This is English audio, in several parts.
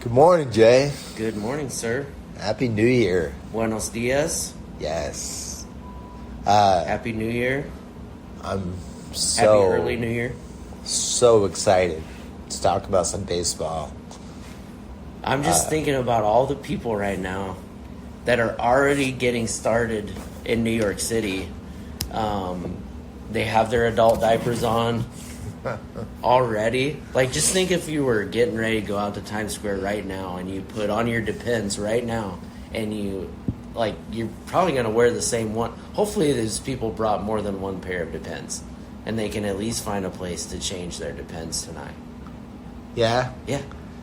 Good morning, Jay. Good morning, sir. Happy New Year. Buenos dias. Yes. Happy New Year. I'm Happy early New Year. so excited to talk about some baseball. I'm just thinking about all the people right now that are already getting started in New York City. They have their adult diapers on already. Like, just think if you were getting ready to go out to Times Square right now and you put on your Depends right now and you're probably going to wear the same one. Hopefully these people brought more than one pair of Depends and they can at least find a place to change their Depends tonight. Yeah? Yeah.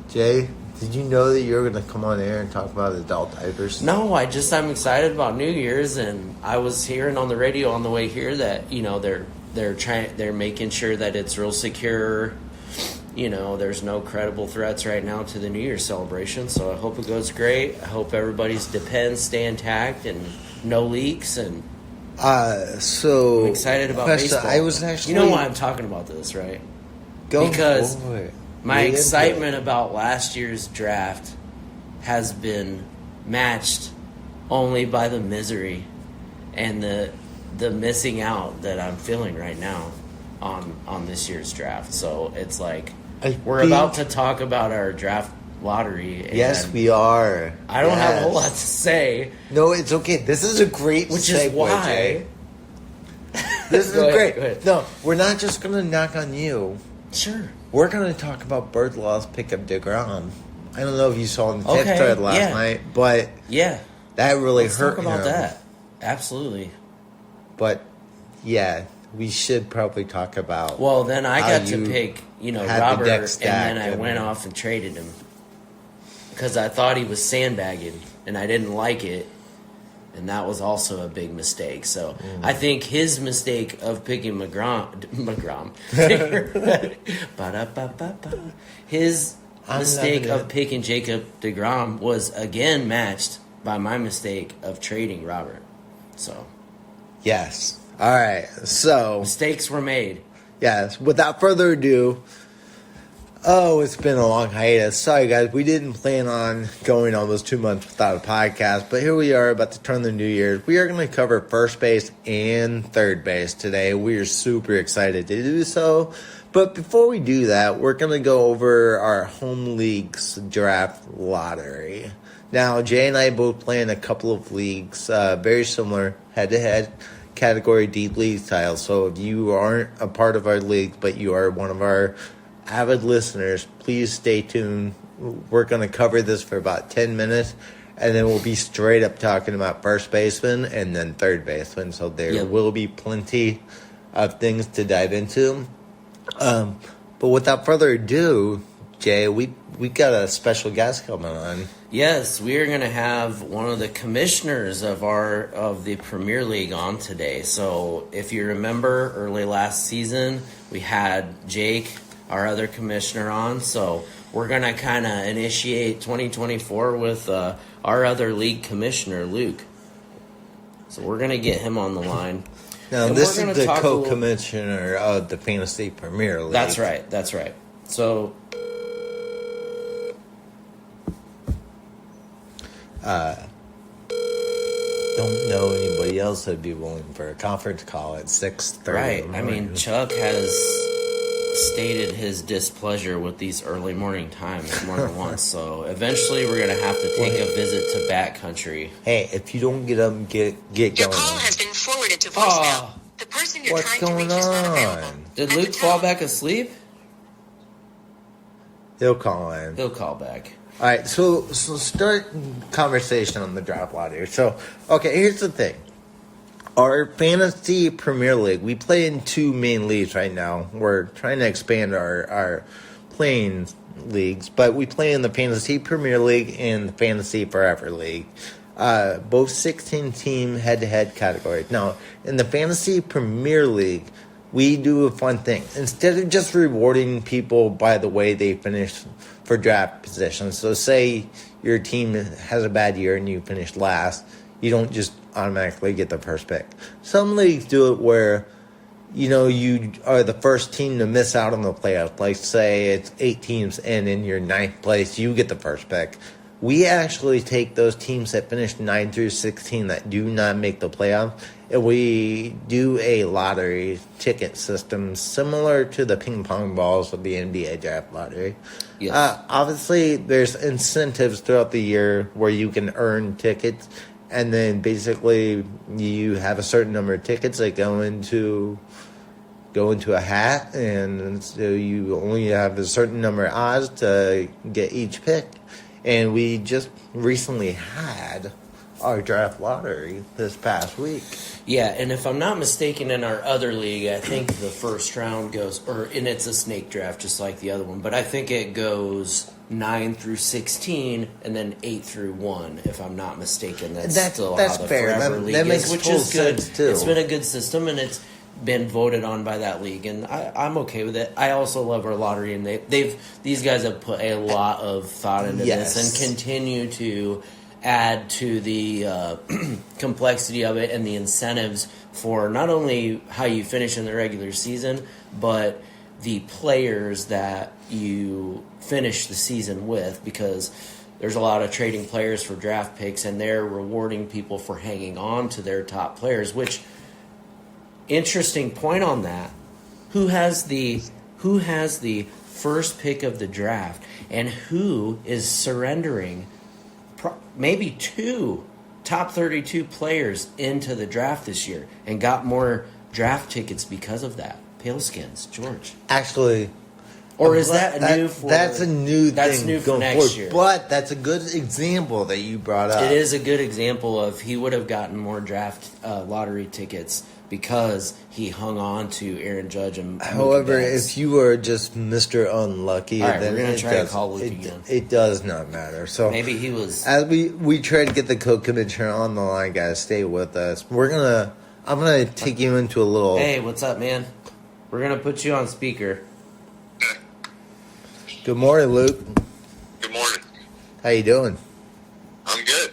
Jay, did you know that you were going to come on air and talk about adult diapers? No, I'm excited about New Year's, and I was hearing on the radio on the way here that, they're making sure that it's real secure. There's no credible threats right now to the New Year's celebration, so I hope it goes great. I hope everybody's Depends stay intact and no leaks, and so I'm excited about baseball. I was actually... You know why I'm talking about this, right? Because my excitement about last year's draft has been matched only by the misery and the missing out that I'm feeling right now on this year's draft. So it's like we're about to talk about our draft lottery. And yes, we are. I don't have a whole lot to say. No, it's okay. This is a great which segue, is why. Jay. This is great. Go ahead. No, we're not just going to knock on you. Sure. We're going to talk about Birdlaw's pickup DeGrom. I don't know if you saw in the tip thread last night, but that really hurt him. Let's talk about that. Absolutely. But, yeah, we should probably talk about... Well, then I got to pick, Robert, and then I went off and traded him. Because I thought he was sandbagging, and I didn't like it. And that was also a big mistake. So I think his mistake of picking his mistake of picking Jacob deGrom was again matched by my mistake of trading Robert. So yes. All right. So mistakes were made. Yes. Without further ado. Oh, it's been a long hiatus. Sorry, guys. We didn't plan on going almost 2 months without a podcast, but here we are about to turn the new year. We are going to cover first base and third base today. We are super excited to do so. But before we do that, we're going to go over our home leagues draft lottery. Now, Jay and I both play in a couple of leagues, very similar, head-to-head category deep league style. So if you aren't a part of our league, but you are one of our avid listeners, please stay tuned. We're going to cover this for about 10 minutes, and then we'll be straight up talking about first baseman and then third baseman. So there will be plenty of things to dive into. But without further ado, Jay, we got a special guest coming on. Yes, we are going to have one of the commissioners of the Premier League on today. So if you remember, early last season, we had Jake, our other commissioner, on. So we're going to kind of initiate 2024 with our other league commissioner, Luke. So we're going to get him on the line. Now, and this is the co-commissioner of the Fantasy Premier League. That's right. So don't know anybody else that'd be willing for a conference call at 6:30. Right. I mean, Chuck has stated his displeasure with these early morning times more than once. So eventually we're going to have to take a visit to Bat Country. Hey, if you don't get up and get going. Your call has been forwarded to voicemail. The person you're trying to reach is not available. Did Luke fall back asleep? He'll call in. He'll call back. All right, so start conversation on the draft lottery. So, okay, here's the thing. Our Fantasy Premier League, we play in two main leagues right now. We're trying to expand our playing leagues, but we play in the Fantasy Premier League and the Fantasy Forever League. Both 16-team head-to-head categories. Now, in the Fantasy Premier League, we do a fun thing. Instead of just rewarding people by the way they finish for draft positions, so say your team has a bad year and you finish last, you don't just automatically get the first pick. Some leagues do it where you are the first team to miss out on the playoffs. Like, say it's 8 teams in your ninth place, you get the first pick. We actually take those teams that finish 9 through 16 that do not make the playoffs, and we do a lottery ticket system similar to the ping pong balls of the NBA draft lottery. Yes. Obviously, there's incentives throughout the year where you can earn tickets, and then basically you have a certain number of tickets that go into a hat, and so you only have a certain number of odds to get each pick. And we just recently had our draft lottery this past week. Yeah, and if I'm not mistaken, in our other league, I think the first round goes, and it's a snake draft just like the other one, but I think it goes 9 through 16 and then 8 through 1, if I'm not mistaken. That's still that's how the fair. Forever League that makes is, which full is good. sense too. It's been a good system, and it's been voted on by that league, and I'm okay with it. I also love our lottery, and these guys have put a lot of thought into this and continue to add to the complexity of it and the incentives for not only how you finish in the regular season, but the players that you finish the season with, because there's a lot of trading players for draft picks, and they're rewarding people for hanging on to their top players, which, interesting point on that. Who has the first pick of the draft, and who is surrendering maybe 2 top 32 players into the draft this year and got more draft tickets because of that? Paleskins, George. Actually, or is that new for? That's a new thing. That's new for next year. But that's a good example that you brought up. It is a good example of he would have gotten more draft lottery tickets because he hung on to Aaron Judge and However, Mookie Betts. if you were just Mr. Unlucky, all right, then we're gonna try to call Luke it, again. It does not matter. So Maybe he was. as we try to get the co-commissioner on the line, guys, stay with us. I'm gonna take you into a little. Hey, what's up, man? We're gonna put you on speaker. Good morning, Luke. Good morning. How you doing? I'm good.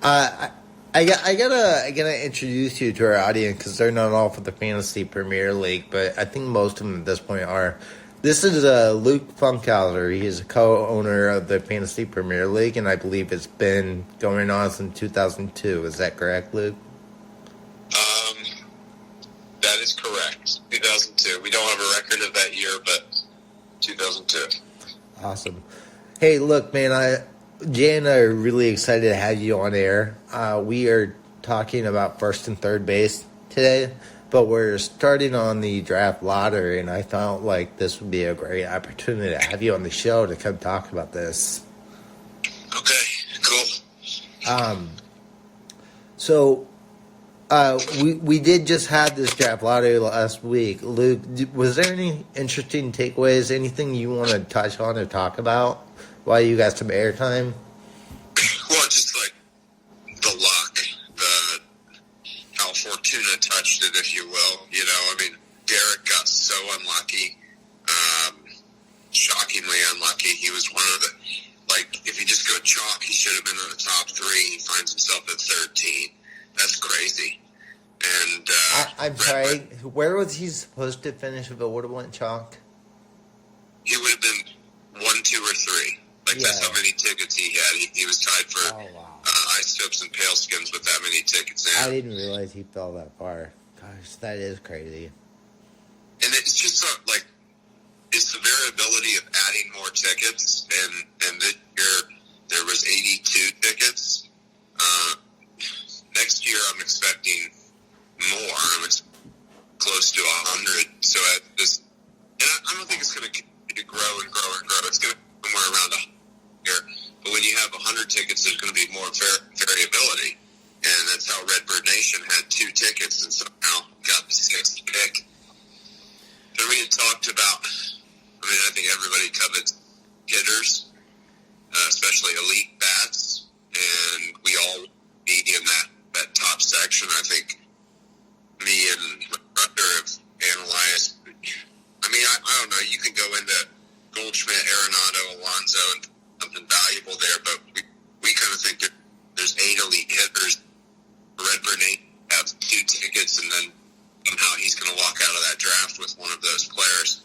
I gotta introduce you to our audience because they're not all for the Fantasy Premier League, but I think most of them at this point are. This is Luke Funkhauser. He is a co-owner of the Fantasy Premier League, and I believe it's been going on since 2002. Is that correct, Luke? That is correct. 2002. We don't have a record of that year, but 2002. Awesome. Hey, look, man, Jay and I are really excited to have you on air. We are talking about first and third base today, but we're starting on the draft lottery, and I felt like this would be a great opportunity to have you on the show to come talk about this. Okay, cool. So we did just have this draft lottery last week. Luke, was there any interesting takeaways, anything you want to touch on or talk about while you got some airtime? Well, just like the luck, how Fortuna touched it, if you will. Derek got so unlucky, shockingly unlucky. He was one of if you just go chalk, he should have been in the top 3. He finds himself at 13. That's crazy. And I'm sorry, where was he supposed to finish if it would have went chalk? He would have been 1, 2, or 3. That's how many tickets he had. He was tied for Ice Tips and Paleskins with that many tickets now. I didn't realize he fell that far. Gosh, that is crazy. And it's just it's the variability of adding more tickets. And this year there was 82 tickets. Next year I'm expecting more. I'm close to 100. So I don't think it's going to continue to grow and grow and grow. It's going to be somewhere around 100 here. But when you have 100 tickets, there's going to be more variability. And that's how Redbird Nation had 2 tickets and somehow got the 6th pick. Then we had talked about, I think everybody covets hitters, especially elite bats. And we all be in that top section. I think me and my brother have analyzed. I don't know. You can go into Goldschmidt, Arenado, Alonso, and something valuable there, but we kind of think that there's 8 elite hitters. Redbird 8 have 2 tickets, and then somehow he's going to walk out of that draft with one of those players.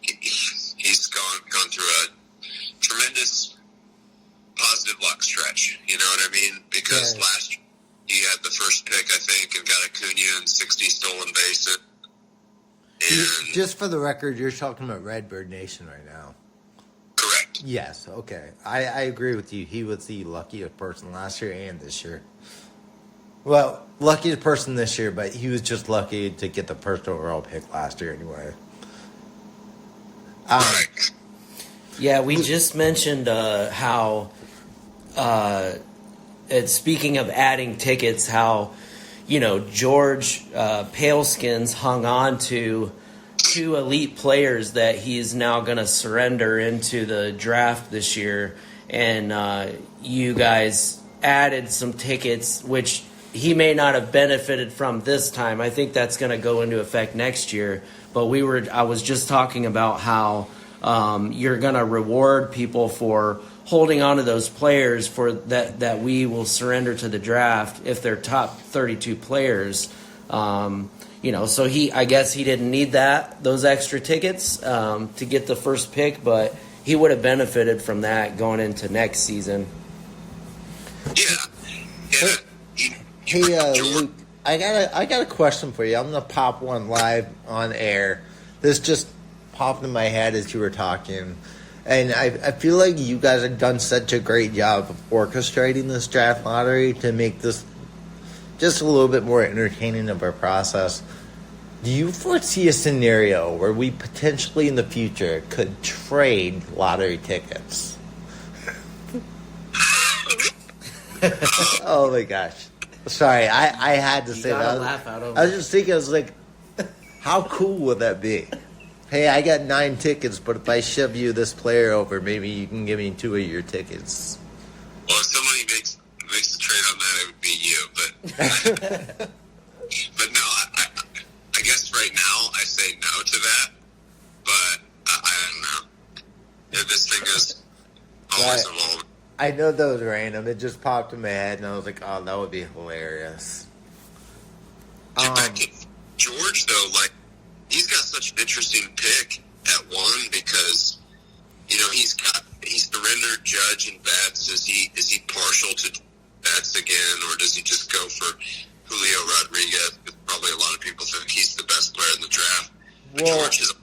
He's gone through a tremendous positive luck stretch. You know what I mean? Because last year he had the first pick, I think, and got Acuna and 60 stolen bases. And just for the record, you're talking about Redbird Nation right now. Correct. Yes, okay. I agree with you. He was the luckiest person last year and this year. Well, luckiest person this year, but he was just lucky to get the first overall pick last year anyway. Right. Yeah, we just mentioned how, speaking of adding tickets, how, George Paleskins hung on to 2 elite players that he's now going to surrender into the draft this year. And you guys added some tickets, which he may not have benefited from this time. I think that's going to go into effect next year. But I was just talking about how you're going to reward people for holding on to those players for that we will surrender to the draft if they're top 32 players. So I guess he didn't need those extra tickets to get the first pick, but he would have benefited from that going into next season. Yeah. Hey, Luke, I got a question for you. I'm gonna pop one live on air. This just popped in my head as you were talking, and I feel like you guys have done such a great job of orchestrating this draft lottery to make this just a little bit more entertaining of our process. Do you foresee a scenario where we potentially in the future could trade lottery tickets? Oh my gosh. Sorry, I had to say that. Laugh out of I was just thinking, I was like, how cool would that be? Hey, I got 9 tickets, but if I shove you this player over, maybe you can give me 2 of your tickets. Well, if somebody makes a trade on that, it would be you. But but no, I guess right now I say no to that. But I don't know. If this thing is always evolving. I know that was random. It just popped in my head, and I was like, oh, that would be hilarious. Back to George, though, he's got such an interesting pick at 1 because, he surrendered Judge and Betts. Is he partial to Betts again, or does he just go for Julio Rodriguez? Because probably a lot of people think he's the best player in the draft. But George has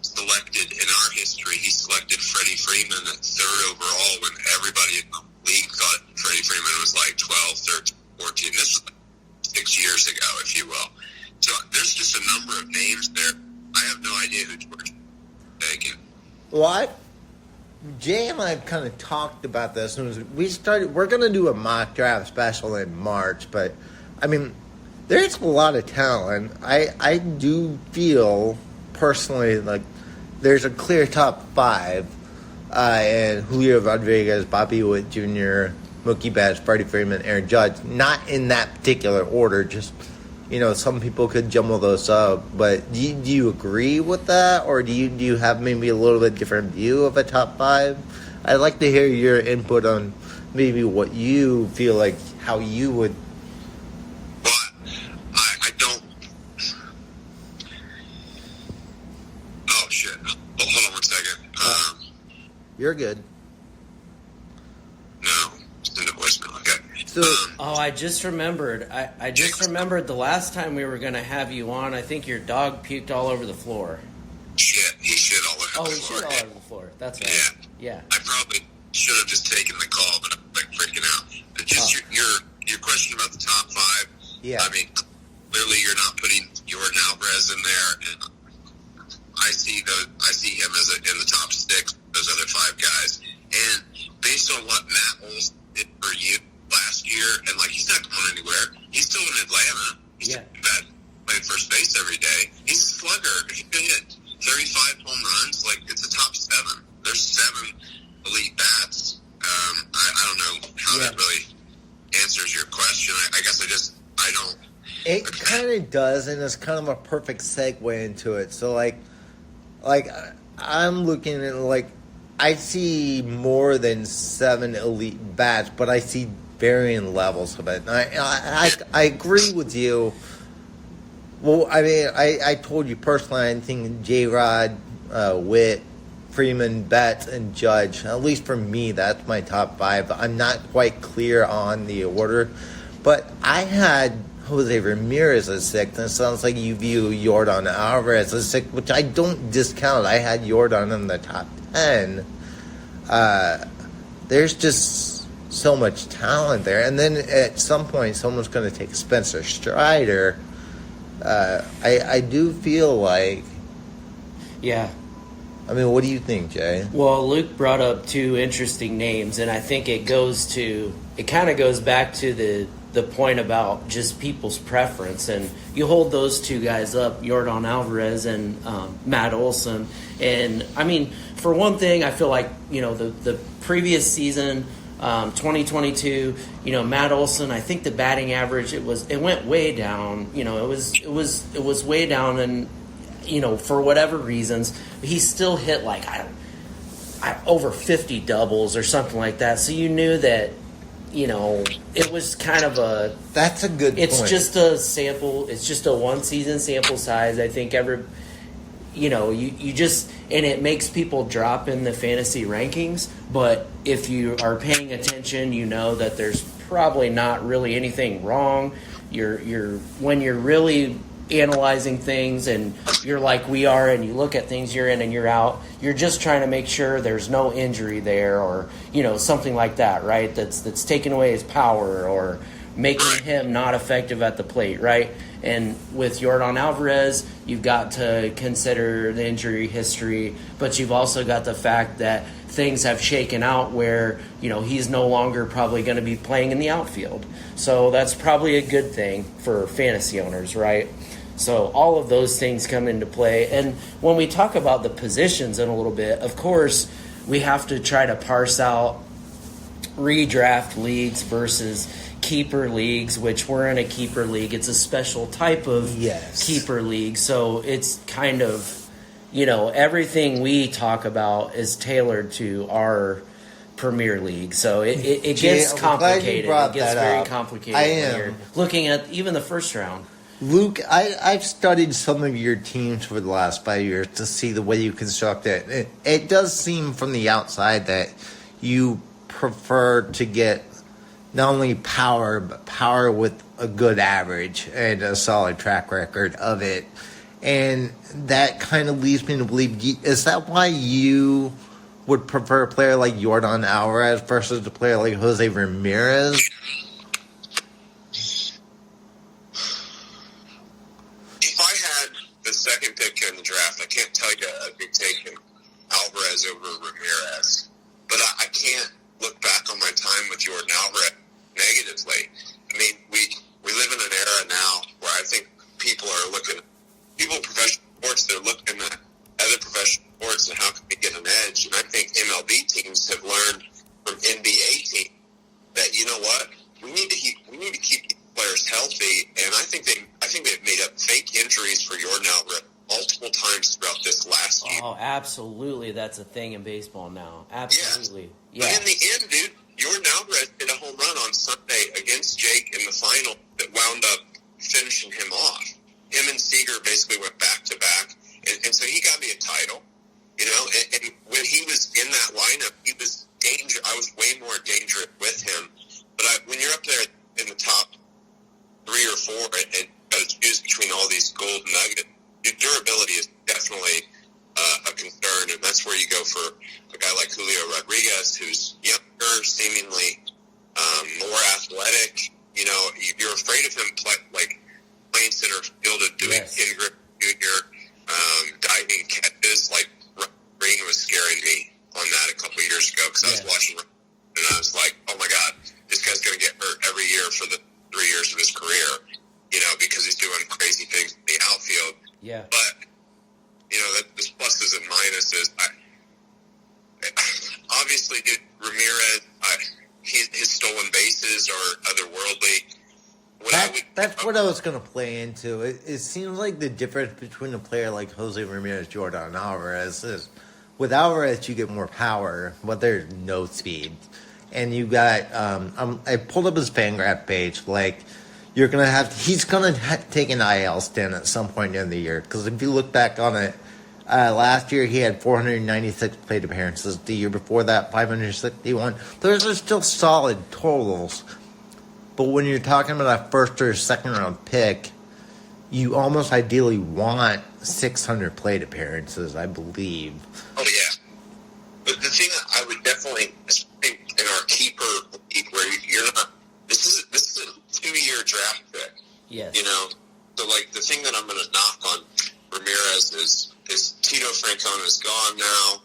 selected, in our history, he selected Freddie Freeman at 3rd overall when everybody in the league thought Freddie Freeman was like 12, 13, 14. This was 6 years ago, if you will. So there's just a number of names there. I have no idea who George is taking. What? Jay and I kind of talked about this. And we're going to do a mock draft special in March, but, I mean, there's a lot of talent. I do feel, personally, like there's a clear top 5, and Julio Rodriguez, Bobby Witt Jr., Mookie Betts, Freddie Freeman, Aaron Judge. Not in that particular order, just, some people could jumble those up. But do you agree with that, or do you have maybe a little bit different view of a top 5? I'd like to hear your input on maybe what you feel like, how you would. Well, I don't. Oh shit! Hold on 1 second. You're good. No, it's in the voicemail. Okay. So, I just remembered. I just remembered the last time we were going to have you on, I think your dog puked all over the floor. Shit, he shit all over the he floor. shit all over the floor. That's right. Yeah. I probably should have just taken the call, but I'm freaking out. But just your question about the top 5. Yeah. I mean, clearly you're not putting Jordan Alvarez in there, and I see him as in the top 6. Those other 5 guys, and based on what Matt Olson did for you last year, and he's not going anywhere. He's still in Atlanta. He's playing first base every day. He's a slugger. He can hit 35 home runs. It's a top 7. There's 7 elite bats. I don't know how that really answers your question. I guess I don't. It kind of does, and it's kind of a perfect segue into it. So, I'm looking at, I see more than 7 elite bats, but I see varying levels of it. And I agree with you Well, I mean, I told you personally, I think J-Rod, Witt, Freeman, Betts, and Judge, at least for me, that's my top 5. I'm not quite clear on the order, but I had Jose Ramirez as 6, and it sounds like you view Jordan Alvarez as 6, which I don't discount. I had Jordan in the top 10. There's just so much talent there. And then at some point, someone's going to take Spencer Strider. I do feel like... Yeah. I mean, what do you think, Jay? Well, Luke brought up 2 interesting names, and I think it kind of goes back to the point about just people's preference. And you hold those 2 guys up, Jordan Alvarez and Matt Olson. And, I mean, for one thing, I feel like, the previous season, 2022, Matt Olson, I think the batting average, it went way down. It was way down, and for whatever reasons, he still hit like over 50 doubles or something like that. So you knew that, it was kind of a... That's a good point. It's just a sample. It's just a one-season sample size. I think you just... And it makes people drop in the fantasy rankings. But if you are paying attention, you know that there's probably not really anything wrong. When you're really analyzing things, and you're like we are, and you look at things you're in and you're out, you're just trying to make sure there's no injury there, or something like that, right? That's taking away his power or making him not effective at the plate, right? And with Jordan Alvarez, you've got to consider the injury history, but you've also got the fact that things have shaken out where he's no longer probably going to be playing in the outfield. So that's probably a good thing for fantasy owners, right? So all of those things come into play. And when we talk about the positions in a little bit, of course, we have to try to parse out redraft leagues versus keeper leagues, which we're in a keeper league. It's a special type of keeper league. So it's kind of, everything we talk about is tailored to our Premier League. So it gets complicated. It gets very complicated when you're looking at even the first round. Luke, I've studied some of your teams for the last 5 years to see the way you construct it. It does seem from the outside that you prefer to get not only power, but power with a good average and a solid track record of it. And that kind of leads me to believe, is that why you would prefer a player like Jordan Alvarez versus a player like Jose Ramirez? Second pick in the draft, I can't tell you I'd be taking Alvarez over Ramirez, but I can't look back on my time with Jordan Alvarez negatively. I mean, we live in an era now where I think people in professional sports, they're looking at other professional sports and how can we get an edge, and I think MLB teams have learned from NBA teams that, we need to keep players healthy, and I think they've made up fake injuries for Jordan Alvarez multiple times throughout this last year. Oh, absolutely, that's a thing in baseball now. Absolutely, yes. But in the end, dude, Jordan Alvarez hit a home run on Sunday against Jake in the final that wound up finishing him off. Him and Seager basically went back to back, and so he got me a title. And when he was in that lineup, he was dangerous. I was way more dangerous with him. But when you're up there in the top 3 or 4 and got to choose between all these gold nuggets, your durability is definitely a concern, and that's where you go for a guy like Julio Rodriguez, who's younger, seemingly more athletic. You're afraid of him playing center field and doing Ingram Jr. Diving catches. Like Green was scaring me on that a couple of years ago because I was watching and I was like, oh my God, this guy's going to get hurt every year for the 3 years of his career, because he's doing crazy things in the outfield. Yeah. But, there's pluses and minuses. Obviously, Ramirez, his stolen bases are otherworldly. That's what I was going to play into. It seems like the difference between a player like Jose Ramirez, Jordan Alvarez is with Alvarez, you get more power, but there's no speed. And you got, I pulled up his Fangraph page, He's going to take an IL stand at some point in the year. Because if you look back on it, last year he had 496 plate appearances. The year before that, 561. Those are still solid totals. But when you're talking about a first or second round pick, you almost ideally want 600 plate appearances, I believe. Oh, yeah. But the thing that I would definitely think in our keeper league where you're not, this is a 2-year draft pick. Yes. You know, so like the thing that I'm going to knock on Ramirez is Tito Francona is gone now.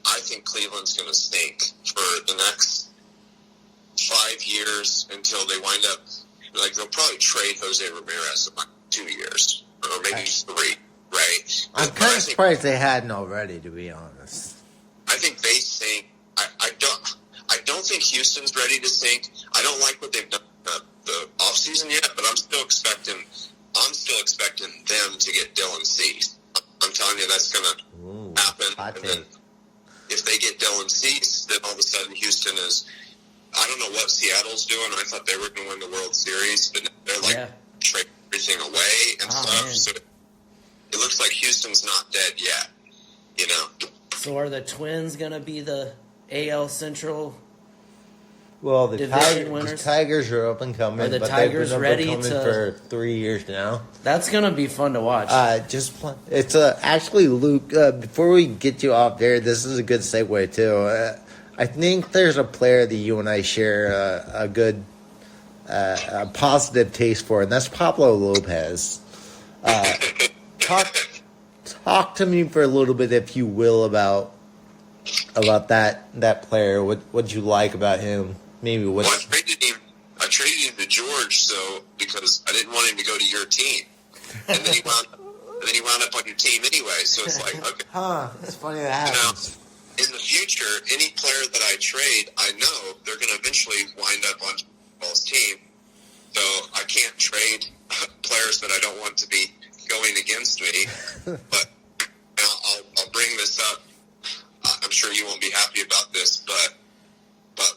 I think Cleveland's going to stink for the next 5 years until they wind up, like they'll probably trade Jose Ramirez in like 2 years or maybe 3, right? I'm kind of surprised they hadn't already, to be honest. I think they sink. I don't think Houston's ready to sink. I don't like what they've done the offseason yet, but I'm still expecting them to get Dylan Cease. I'm telling you that's going to happen. And then if they get Dylan Cease, then all of a sudden Houston is. I don't know what Seattle's doing. I thought they were going to win the World Series, but they're like trading everything away and stuff. Man. So it looks like Houston's not dead yet. You know. So are the Twins going to be the AL Central? Well, the winners? Tigers are up and coming. Are the but Tigers they've been ready up and coming for 3 years now. That's going to be fun to watch. It's actually, Luke, before we get you off there, this is a good segue, too. I think there's a player that you and I share a good, positive taste for, and that's Pablo Lopez. Talk to me for a little bit, if you will, about that player. What'd you like about him? Maybe what? Well, I traded him to George, because I didn't want him to go to your team, and then he wound up on your team anyway. So it's like, okay, it's funny that happens. In the future, any player that I trade, I know they're going to eventually wind up on Ball's team. So I can't trade players that I don't want to be going against me. But I'll bring this up. I'm sure you won't be happy about this, but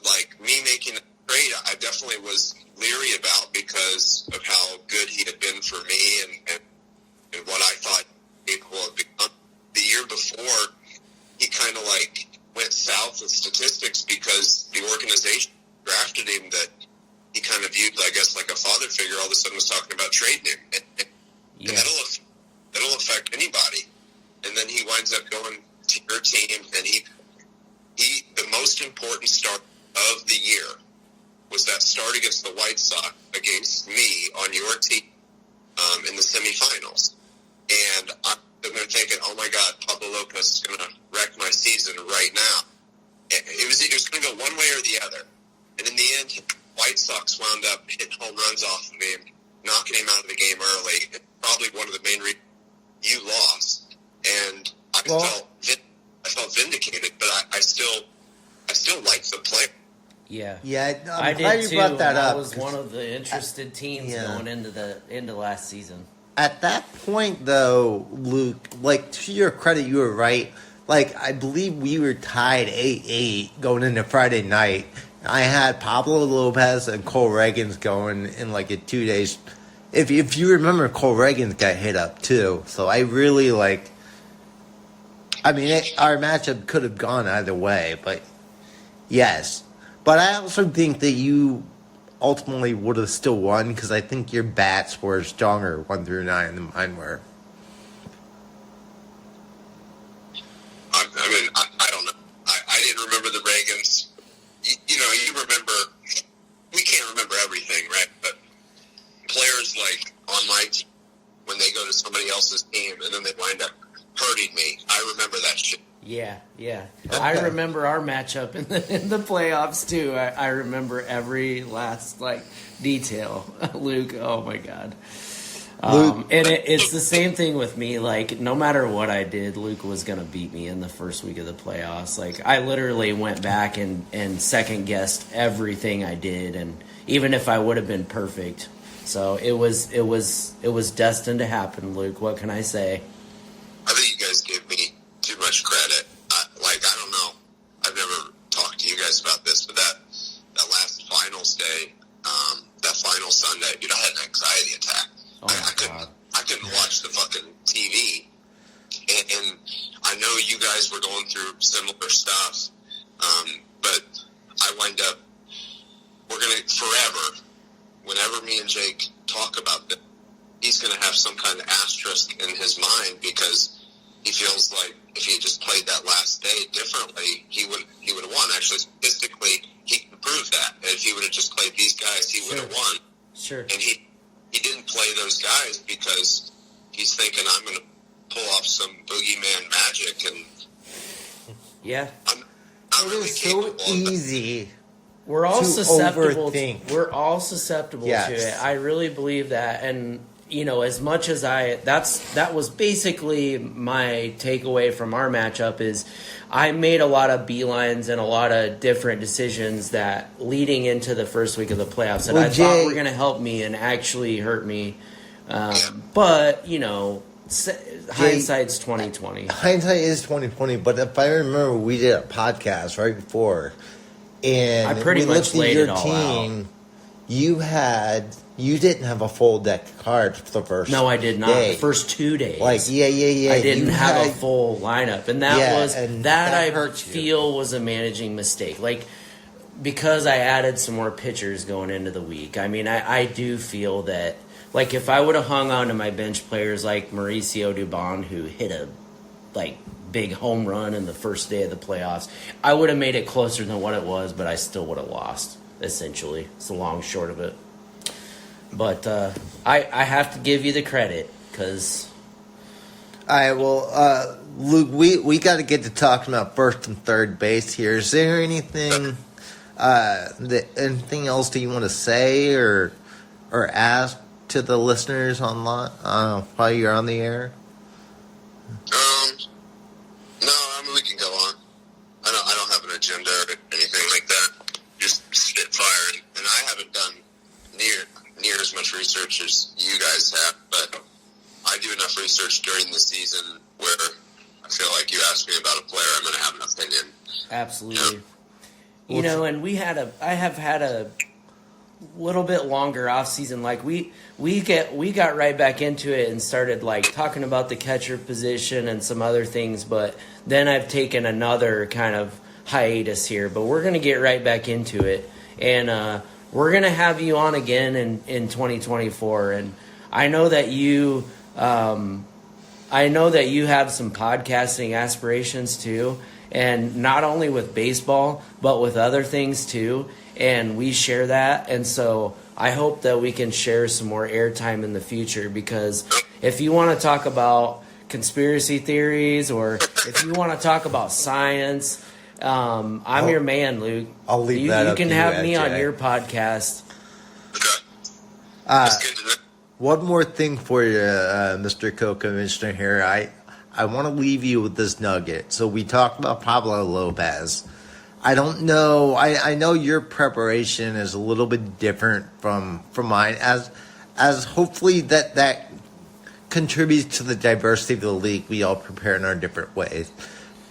like me making a trade, I definitely was leery about because of how good he had been for me and what I thought capable of becoming. The year before, he kind of like went south with statistics because the organization drafted him that he kind of viewed, I guess, like a father figure. All of a sudden was talking about trading him. And that'll affect anybody. And then he winds up going to your team, and he the most important start of the year was that start against the White Sox against me on your team in the semifinals. And I'm thinking, oh my God, Pablo Lopez is going to wreck my season right now. It was going to go one way or the other. And in the end, White Sox wound up hitting home runs off of him, knocking him out of the game early. It's probably one of the main reasons you lost. And I felt vindicated, but I still like the player. Yeah, I did you too. brought that I up. was one of the interested teams going into last season. At that point, though, Luke, like, to your credit, you were right. Like, I believe we were tied 8-8 going into Friday night. I had Pablo Lopez and Cole Reagans going in, like, 2 days. If you remember, Cole Reagans got hit up, too. So I really, like... I mean, our matchup could have gone either way, but... Yes. But I also think that you ultimately would have still won because I think your bats were stronger 1 through 9 than mine were. I mean, I don't know. I didn't remember the Reagans. You remember. We can't remember everything, right? But players like on my team, when they go to somebody else's team and then they wind up hurting me, I remember that shit. Yeah. Okay. I remember our matchup in the playoffs too. I remember every last detail. Luke, oh my God. And it's the same thing with me. Like, no matter what I did, Luke was going to beat me in the first week of the playoffs. Like, I literally went back and second guessed everything I did, and even if I would have been perfect. So it was destined to happen, Luke. What can I say? I think you guys give me too much credit. I don't know. I've never talked to you guys about this, but that last finals day, that final Sunday, dude, I had an anxiety attack. Oh my God. I couldn't watch the fucking TV. And I know you guys were going through similar stuff, but I wind up, we're going to, forever, whenever me and Jake talk about this, he's going to have some kind of asterisk in his mind because he feels like if he had just played that last day differently, he would have won. Actually, statistically, he can prove that. If he would have just played these guys, he would have won. Sure. And he didn't play those guys because he's thinking, I'm going to pull off some boogeyman magic. And yeah, I'm It really is so capable of easy. we're all to susceptible. overthink. We're all susceptible Yes. to it. I really believe that, and as much as that was basically my takeaway from our matchup is I made a lot of beelines and a lot of different decisions that leading into the first week of the playoffs that I thought were going to help me and actually hurt me. But hindsight's 2020. Hindsight is 2020, but if I remember, we did a podcast right before, and I pretty we much looked at laid your it all team. You didn't have a full deck of cards for the first. No, I did not. day. The first 2 days. Yeah. I didn't You have a had- full lineup, and that I hurt you. feel was a managing mistake. Like, because I added some more pitchers going into the week. I mean, I do feel that, like, if I would have hung on to my bench players like Mauricio Dubon, who hit a big home run in the first day of the playoffs, I would have made it closer than what it was, but I still would have lost. Essentially, it's the long short of it. But I have to give you the credit because. All right, well, Luke, we got to get to talking about first and third base here. Is there anything anything else that you want to say or ask to the listeners online while you're on the air? No, I mean, we can go on. I don't have an agenda or anything like that. Just spitfire, and I haven't done near as much research as you guys have, but I do enough research during the season where I feel like you ask me about a player, I'm going to have an opinion. Absolutely. And I have had a little bit longer off season. Like we got right back into it and started talking about the catcher position and some other things, but then I've taken another kind of hiatus here, but we're going to get right back into it. And we're going to have you on again in 2024. And I know that you have some podcasting aspirations too, and not only with baseball, but with other things too. And we share that. And so I hope that we can share some more airtime in the future, because if you want to talk about conspiracy theories or if you want to talk about science, I'm your man, Luke. I'll leave that you up can to have you, me on AJ. your podcast. Okay. That's good to know. One more thing for you, Mr. Co-Commissioner here. I want to leave you with this nugget. So we talked about Pablo Lopez. I don't know. I know your preparation is a little bit different from mine, as hopefully that contributes to the diversity of the league. We all prepare in our different ways.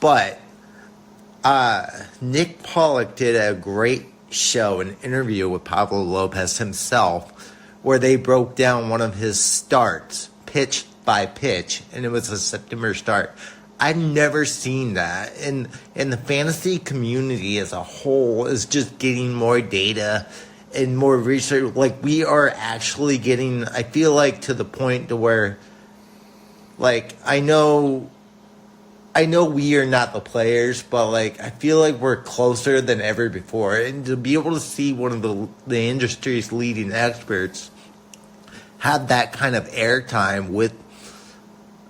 But Nick Pollock did a great show, an interview with Pablo Lopez himself, where they broke down one of his starts, pitch by pitch, and it was a September start. I've never seen that. And the fantasy community as a whole is just getting more data and more research. Like, we are actually getting, I feel like, to the point to where, I know we are not the players, but I feel like we're closer than ever before. And to be able to see one of the industry's leading experts have that kind of airtime with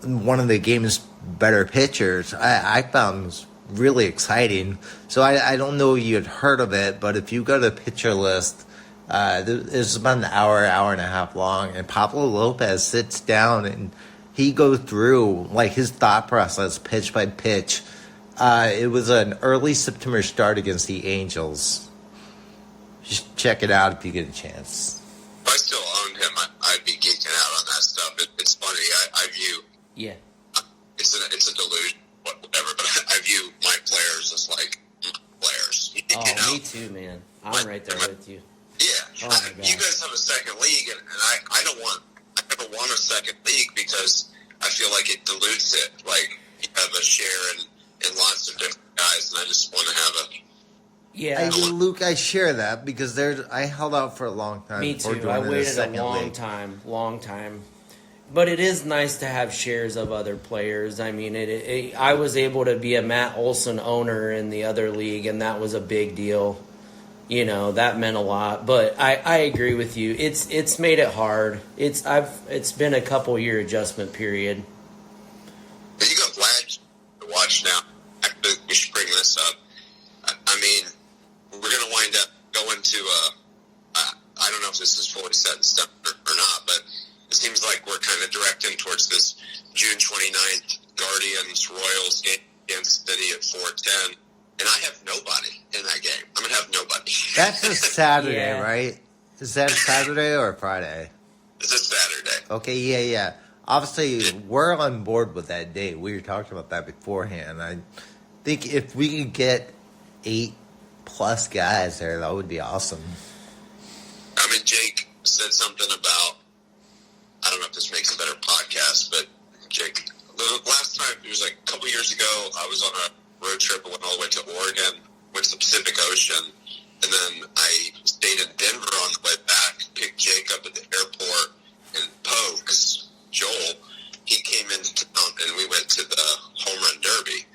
one of the game's better pitchers, I found was really exciting. So I don't know if you had heard of it, but if you go to Pitcher List, it's about an hour and a half long, and Pablo Lopez sits down and he goes through his thought process pitch by pitch. It was an early September start against the Angels. Just check it out if you get a chance. If I still owned him, I'd be geeking out on that stuff. It's funny. I view it's a delusion, whatever. But I view my players as players. Oh, me too, man. I'm right there with you. Yeah, Oh my gosh. You guys have a second league, and I never want a second league because I feel like it dilutes it. Like, you have a share in lots of different guys, and I just want to have a... Yeah. Luke, I share that because I held out for a long time. Me before too. joining I the waited a second long time. But it is nice to have shares of other players. I mean, I was able to be a Matt Olson owner in the other league, and that was a big deal. You know, that meant a lot. But I agree with you. It's made it hard. It's been a couple year adjustment period. You got Vlad to watch now. Actually, we should bring this up. I mean, we're going to wind up going to I don't know if this is fully set in stone or not, but it seems like we're kind of directing towards this June 29th Guardians Royals game against City at 4:10, and I have nobody in that game. I'm going to have nobody. That's a Saturday, Yeah. right? Is that a Saturday or a Friday? It's a Saturday. Okay, yeah. Obviously, we're on board with that date. We were talking about that beforehand. I think if we could get 8+ guys there, that would be awesome. I mean, Jake said something about, I don't know if this makes a better podcast, but Jake, the last time, it was like a couple years ago, I was on a road trip. I went all the way to Oregon, went to the Pacific Ocean, and then I stayed in Denver on the way back, picked Jake up at the airport, and Poe, because Joel, he came into town, and we went to the Home Run Derby.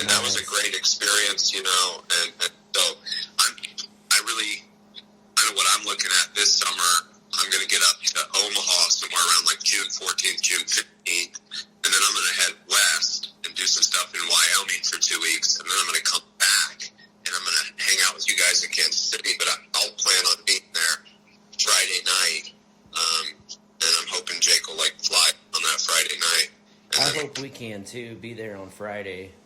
And that was a great experience, you know, and so I really, kind of what I'm looking at this summer, I'm going to get up to Omaha somewhere around like June 14th, June 15th, and then I'm going to head west and do some stuff in Wyoming for 2 weeks, and then I'm going to come back, and I'm going to hang out with you guys in Kansas City, but I'll plan on being there Friday night, and I'm hoping Jake will, like, fly on that Friday night. I hope we can, too, be there on Friday.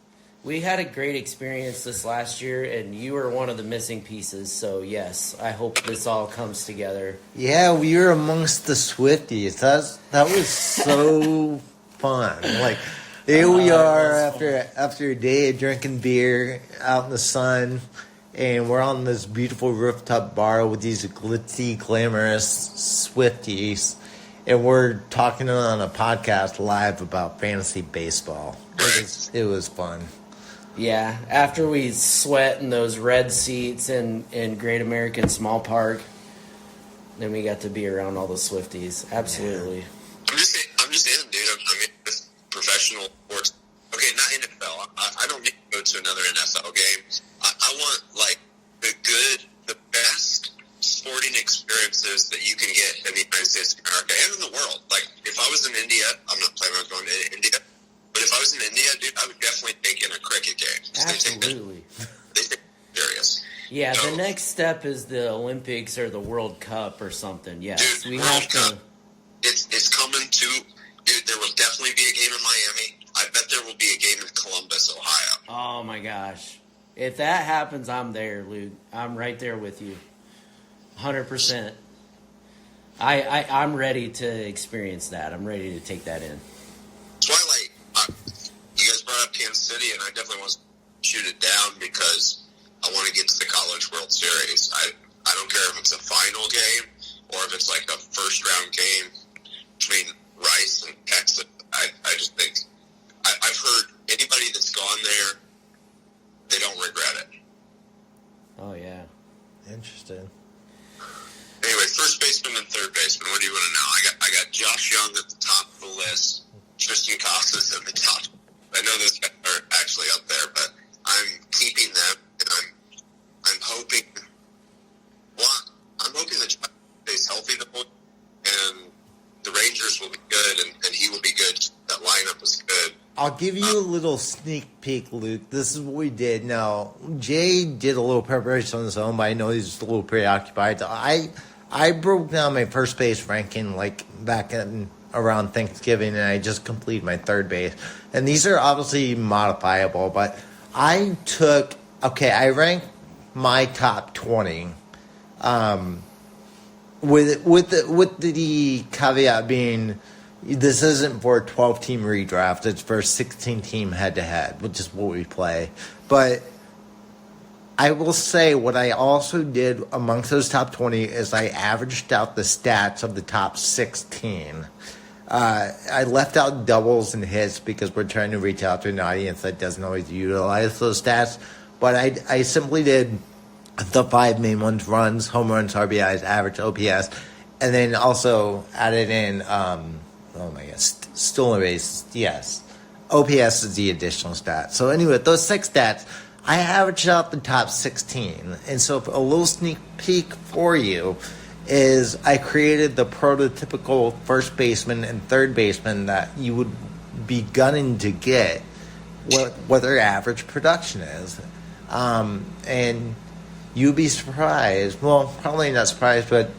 We had a great experience this last year, and you were one of the missing pieces. So, yes, I hope this all comes together. Yeah, we were amongst the Swifties. That was so fun. Like, here we are after a day of drinking beer out in the sun, and we're on this beautiful rooftop bar with these glitzy, glamorous Swifties, and we're talking on a podcast live about fantasy baseball. It was fun. Yeah, after we sweat in those red seats in Great American Small Park, then we got to be around all the Swifties. Absolutely. I'm just in, dude. I mean, this professional sports. Okay, not NFL. I don't need to go to another NFL game. I want, like, the best sporting experiences that you can get in the United States of America and in the world. Like, if I was in India, I'm not planning on going to India. But if I was in India, dude, I would definitely take in a cricket game. Absolutely. They take it serious. Yeah, So, the next step is the Olympics or the World Cup or something. Yes, dude, we World have Cup, to. it's coming to, dude, there will definitely be a game in Miami. I bet there will be a game in Columbus, Ohio. Oh my gosh. If that happens, I'm there, Luke. I'm right there with you. 100%. I'm ready to experience that. I'm ready to take that in. That's why, like, you guys brought up Kansas City, and I definitely want to shoot it down because I want to get to the College World Series. I don't care if it's a final game or if it's like a first-round game between Rice and Texas. I just think I've heard anybody that's gone there, they don't regret it. Oh, yeah. Interesting. Anyway, first baseman and third baseman. What do you want to know? I got Josh Young at the top of the list. Tristan Casas at the top. I know those guys are actually up there, but I'm keeping them, and I'm hoping. Well, I'm hoping that Josh stays healthy the whole, and the Rangers will be good, and he will be good. That lineup was good. I'll give you a little sneak peek, Luke. This is what we did. Now, Jay did a little preparation on his own, but I know he's a little preoccupied. I broke down my first base ranking like back in around Thanksgiving, and I just completed my third base. And these are obviously modifiable, but I ranked my top 20 with the caveat being this isn't for a 12-team redraft. It's for a 16-team head-to-head, which is what we play. But I will say what I also did amongst those top 20 is I averaged out the stats of the top 16. I left out doubles and hits because we're trying to reach out to an audience that doesn't always utilize those stats. But I simply did the 5 main ones: runs, home runs, RBIs, average, OPS, and then also added in, stolen bases. Yes. OPS is the additional stat. So anyway, those 6 stats, I averaged out the top 16. And so a little sneak peek for you is I created the prototypical first baseman and third baseman that you would be gunning to get what their average production is. And you'd be surprised. Well, probably not surprised, but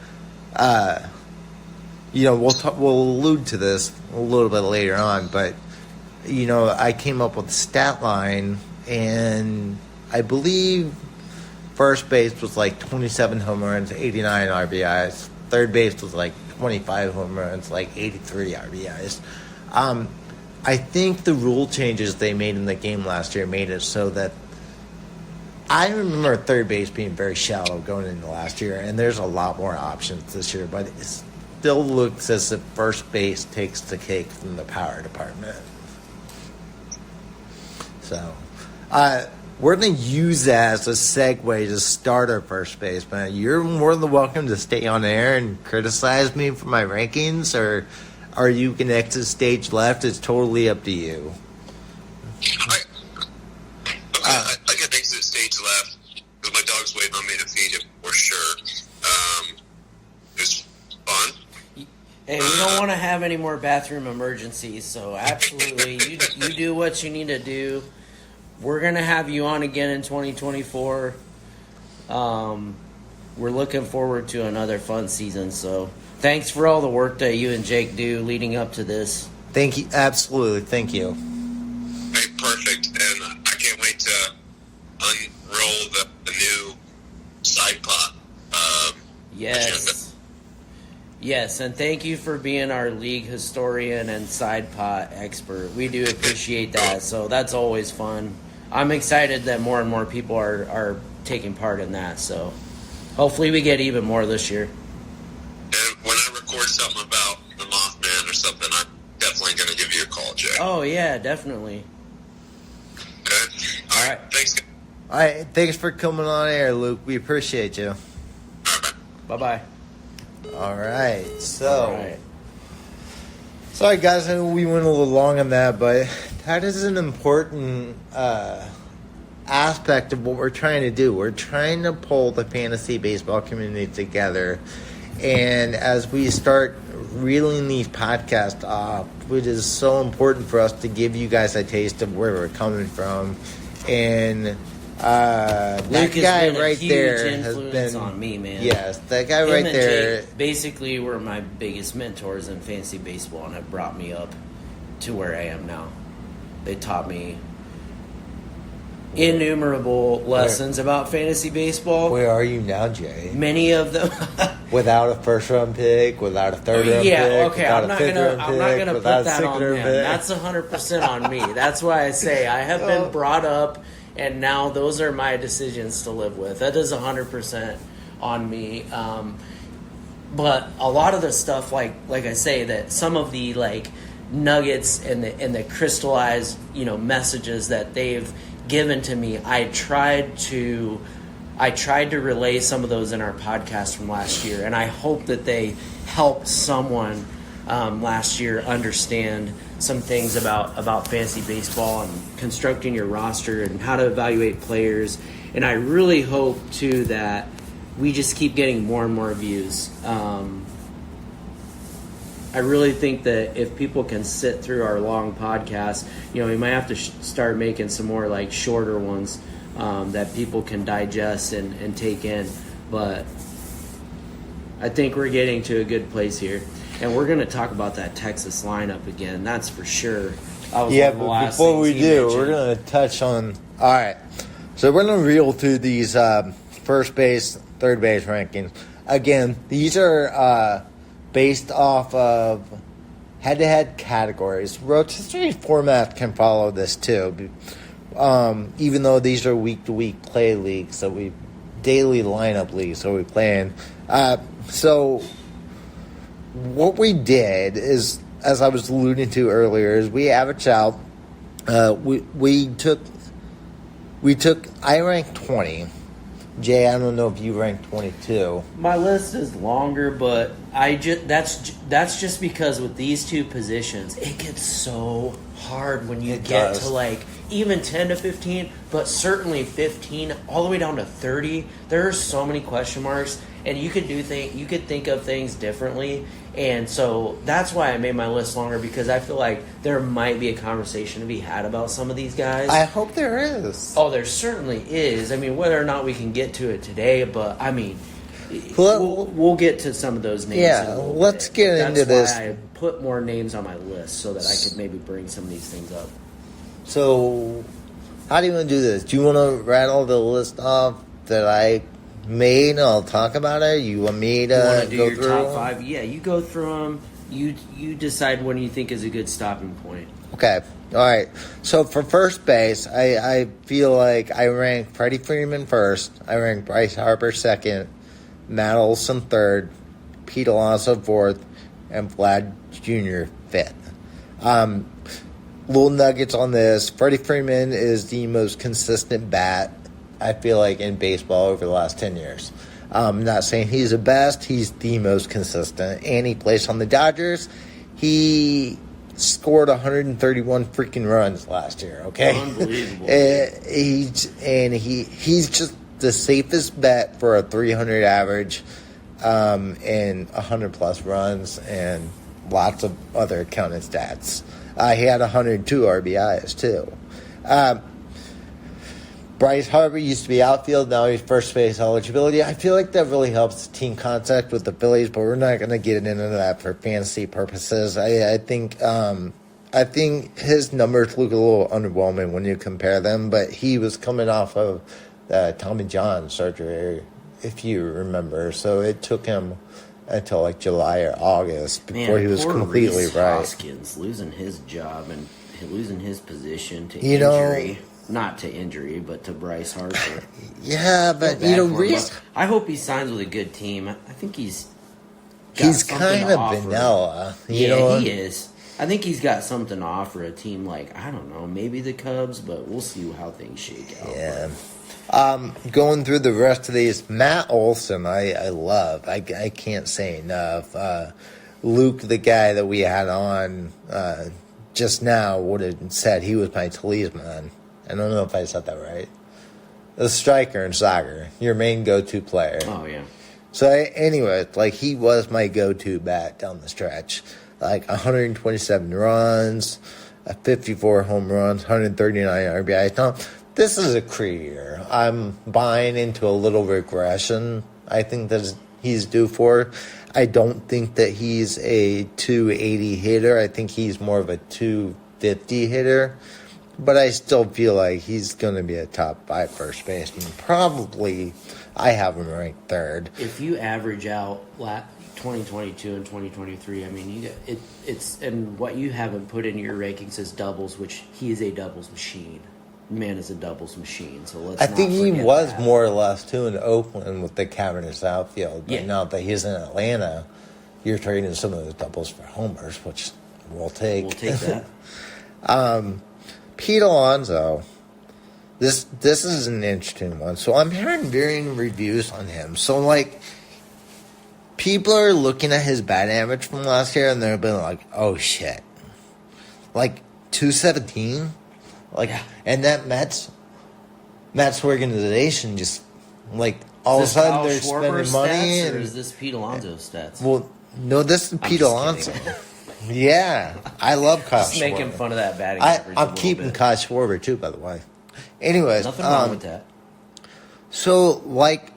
we'll allude to this a little bit later on. But I came up with a stat line, and I believe first base was like 27 home runs, 89 RBIs. Third base was like 25 home runs, like 83 RBIs. I think the rule changes they made in the game last year made it so that I remember third base being very shallow going into last year, and there's a lot more options this year, but it still looks as if first base takes the cake from the power department. So, we're going to use that as a segue to start our first baseman. You're more than welcome to stay on air and criticize me for my rankings, or are you going to exit stage left? It's totally up to you. I can exit stage left because my dog's waiting on me to feed him for sure. It's fun. Hey, we don't want to have any more bathroom emergencies, so absolutely, you do what you need to do. We're going to have you on again in 2024. We're looking forward to another fun season, so thanks for all the work that you and Jake do leading up to this. Thank you. Absolutely. Thank you. Hey, perfect. And I can't wait to unroll the new side pot. Yes. Yes, and thank you for being our league historian and side pot expert. We do appreciate that, so that's always fun. I'm excited that more and more people are taking part in that, so hopefully we get even more this year. And when I record something about the Mothman or something, I'm definitely going to give you a call, Jay. Oh, yeah, definitely. Okay? All right. Thanks. All right. Thanks for coming on air, Luke. We appreciate you. Bye-bye. All right. So, sorry, guys. I know we went a little long on that, but that is an important aspect of what we're trying to do. We're trying to pull the fantasy baseball community together. And as we start reeling these podcasts off, it is so important for us to give you guys a taste of where we're coming from. And that guy right there has been on me, man. Yes, that guy right there. Jake basically were my biggest mentors in fantasy baseball and have brought me up to where I am now. They taught me innumerable lessons about fantasy baseball. Where are you now, Jay? Many of them without a first round pick, without a third round pick. Yeah, okay. I'm not gonna put that on him. That's 100% on me. That's why I say I have been brought up, and now those are my decisions to live with. That is 100% on me. But a lot of the stuff, like I say, that some of the nuggets and the crystallized messages that they've given to me, I tried to relay some of those in our podcast from last year, and I hope that they helped someone last year understand some things about fantasy baseball and constructing your roster and how to evaluate players. And I really hope too that we just keep getting more and more views. I really think that if people can sit through our long podcasts, we might have to start making some more shorter ones that people can digest and take in. But I think we're getting to a good place here. And we're going to talk about that Texas lineup again, that's for sure. Yeah, but before we do, we're going to touch on... All right, so we're going to reel through these first base, third base rankings. Again, these are based off of head-to-head categories. Rotisserie format can follow this too. even though these are week-to-week play leagues, daily lineup leagues, so we playing. So what we did is, as I was alluding to earlier, is we averaged out. We took. I ranked 20. Jay, I don't know if you ranked 22. My list is longer, but that's just because with these two positions, it gets so hard when you get to like even 10 to 15, but certainly 15 all the way down to 30. There are so many question marks, and you could think of things differently. And so that's why I made my list longer, because I feel like there might be a conversation to be had about some of these guys. I hope there is. Oh, there certainly is. I mean, whether or not we can get to it today, but I mean, we'll get to some of those names. Yeah, let's get into this. That's why I put more names on my list so that I could maybe bring some of these things up. So, how do you want to do this? Do you want to rattle the list off that I made and I'll talk about it? You want me to do go your through top them? 5? Yeah, you go through them. You decide when you think is a good stopping point. Okay. All right. So for first base, I feel like I ranked Freddie Freeman first. I ranked Bryce Harper second, Matt Olson third, Pete Alonso fourth, and Vlad Jr. fifth. Little nuggets on this. Freddie Freeman is the most consistent bat, I feel like, in baseball over the last 10 years. I'm not saying he's the best. He's the most consistent. And he plays on the Dodgers. He scored 131 freaking runs last year, okay? Unbelievable. He's just the safest bet for a 300 average and 100-plus runs and lots of other counted stats. He had 102 RBIs, too. Bryce Harper used to be outfield. Now he's first base eligibility. I feel like that really helps team contact with the Phillies, but we're not going to get into that for fantasy purposes. I think his numbers look a little underwhelming when you compare them, but he was coming off of Tommy John surgery, if you remember. So it took him until like July or August before he was completely Reese right. Hoskins losing his job and losing his position to injury. Not to injury, but to Bryce Harper. Yeah, but Reese. I hope he signs with a good team. I think he's kind of vanilla. He is. I think he's got something to offer a team like, I don't know, maybe the Cubs, but we'll see how things shake out. Yeah. Going through the rest of these, Matt Olson, I love. I can't say enough. Luke, the guy that we had on just now, would have said he was my talisman. I don't know if I said that right. A striker in soccer, your main go-to player. Oh, yeah. So, anyway, like, he was my go-to bat down the stretch. Like, 127 runs, 54 home runs, 139 RBIs. Now, this is a career. I'm buying into a little regression. I think that he's due for. I don't think that he's a 280 hitter. I think he's more of a 250 hitter. But I still feel like he's going to be a top 5 first baseman. Probably, I have him ranked third. If you average out 2022 and 2023, I mean, it's and what you haven't put in your rankings is doubles, which he is a doubles machine. Man is a doubles machine. So let's. I think he forget was that. more or less too in Oakland with the cavernous outfield. But now that he's in Atlanta, you're trading some of those doubles for homers, which we'll take. We'll take that. Pete Alonso, this is an interesting one. So I'm hearing varying reviews on him. So, like, people are looking at his batting average from last year, and they're being like, oh, shit. Like, 217? Like, and that Mets organization just, like, all of a sudden they're spending money. Or is this Pete Alonso's stats? Well, no, this is Pete Alonso. Yeah, I love Kyle Just making fun of that batting average. I'm keeping Kyle Schwarber too, by the way. Anyways, nothing wrong with that. So, like,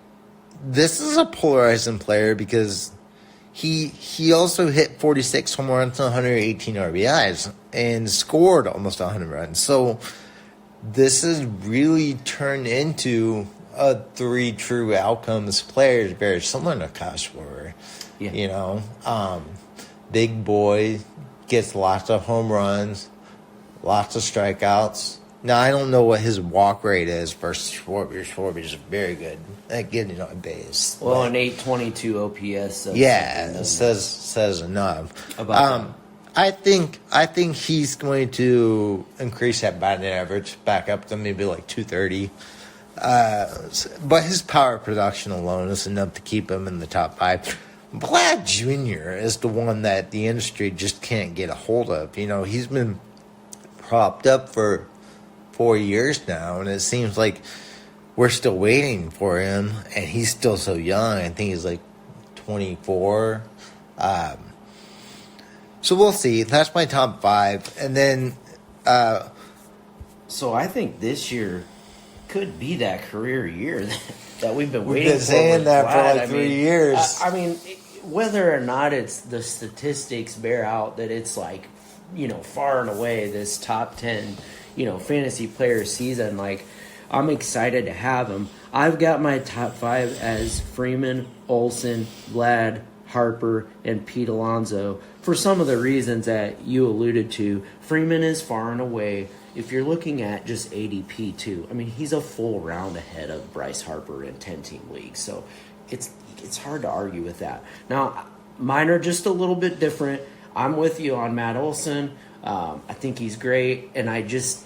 this is a polarizing player because he also hit 46 home runs and 118 RBIs and scored almost 100 runs. So this has really turned into a 3 true outcomes player, very similar to Kyle Schwarber. Yeah. You know, big boy, gets lots of home runs, lots of strikeouts, Now, I don't know what his walk rate is versus Schwarber. Schwarber is very good at getting on base. Well, an 822 OPS. Says enough. About I think he's going to increase that batting average back up to maybe like 230. But his power production alone is enough to keep him in the top 5. Vlad Jr. is the one that the industry just can't get a hold of. You know, he's been propped up for 4 years now, and it seems like we're still waiting for him, and he's still so young. I think he's like 24. So we'll see. That's my top 5. And then so I think this year could be that career year that we've been waiting we've been saying that Vlad. for like 3 years. I mean, whether or not it's the statistics bear out that it's like, you know, far and away this top 10, you know, fantasy player season, like, I'm excited to have him. I've got my top 5 as Freeman, Olsen, Vlad, Harper, and Pete Alonso for some of the reasons that you alluded to. Freeman is far and away, if you're looking at just ADP too, I mean, he's a full round ahead of Bryce Harper in 10-team leagues, so it's hard to argue with that. Now, mine are just a little bit different. I'm with you on Matt Olson. I think he's great, and I just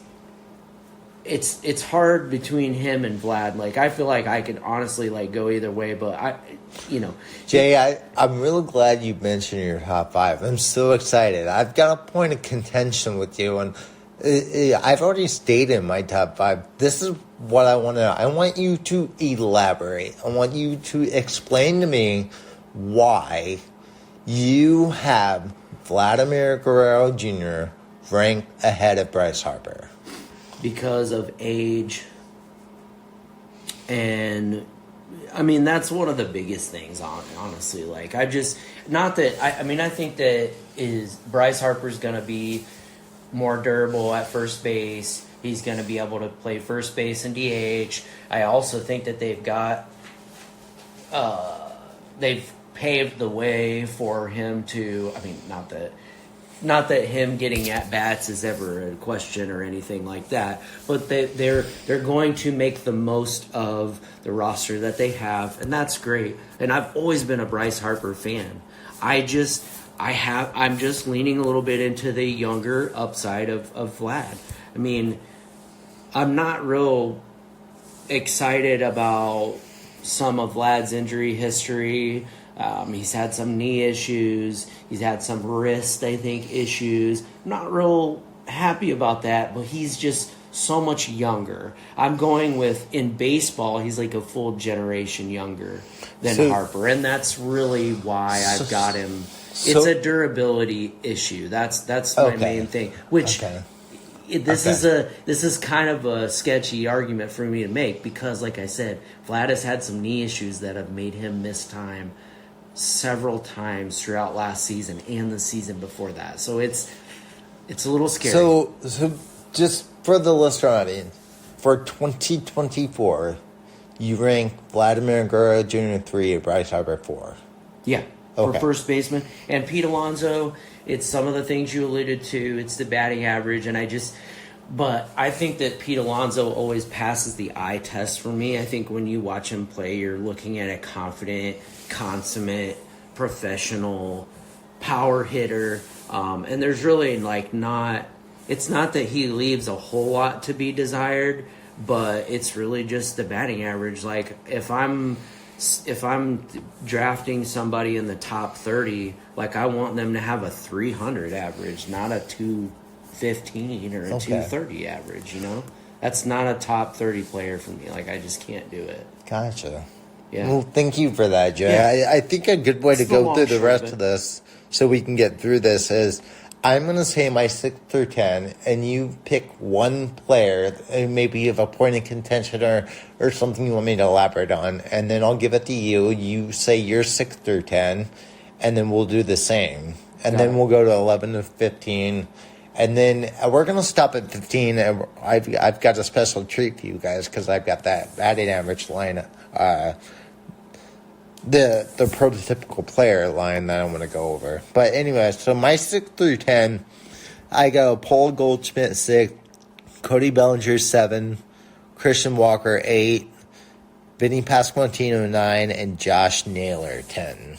it's hard between him and Vlad. Like, I feel like I could honestly like go either way, but Jay, I'm really glad you mentioned your top 5. I'm so excited. I've got a point of contention with you, and I've already stated my top 5. This is what I want to know. I want you to elaborate. I want you to explain to me why you have Vladimir Guerrero Jr. ranked ahead of Bryce Harper. Because of age. And I mean, that's one of the biggest things, honestly. Like, I think that Bryce Harper's going to be more durable at first base. He's going to be able to play first base and DH. I also think that they've paved the way for him to, I mean, not that him getting at bats is ever a question or anything like that, but they're going to make the most of the roster that they have, and that's great. And I've always been a Bryce Harper fan. I'm just leaning a little bit into the younger upside of Vlad. I mean, I'm not real excited about some of Vlad's injury history. He's had some knee issues. He's had some wrist, I think, issues. I'm not real happy about that, but he's just so much younger. I'm going with, in baseball, he's like a full generation younger than Harper, and that's really why I've got him. It's a durability issue. That's my main thing. This is kind of a sketchy argument for me to make because, like I said, Vlad has had some knee issues that have made him miss time several times throughout last season and the season before that. So it's a little scary. So just for the listener audience, for 2024, you rank Vladimir Guerrero Jr. 3 and Bryce Harper 4. Yeah. For first baseman. And Pete Alonso, it's some of the things you alluded to. It's the batting average. But I think that Pete Alonso always passes the eye test for me. I think when you watch him play, you're looking at a confident, consummate, professional power hitter. And there's really it's not that he leaves a whole lot to be desired, but it's really just the batting average. Like, if I'm drafting somebody in the top 30, like, I want them to have a 300 average, not a 215 or a 230 average, you know? That's not a top 30 player for me. Like, I just can't do it. Gotcha. Yeah. Well, thank you for that, Jay. Yeah. I think a good way to go through the rest of this so we can get through this is I'm going to say my 6 through 10, and you pick one player, and maybe you have a point of contention or something you want me to elaborate on, and then I'll give it to you. You say your 6 through 10, and then we'll do the same. And then we'll go to 11 to 15, and then we're going to stop at 15. And I've got a special treat for you guys because I've got that batting average line, the prototypical player line that I'm going to go over. But anyway, so my 6 through 10, I go Paul Goldschmidt 6, Cody Bellinger 7, Christian Walker 8, Vinny Pasquantino 9, and Josh Naylor 10.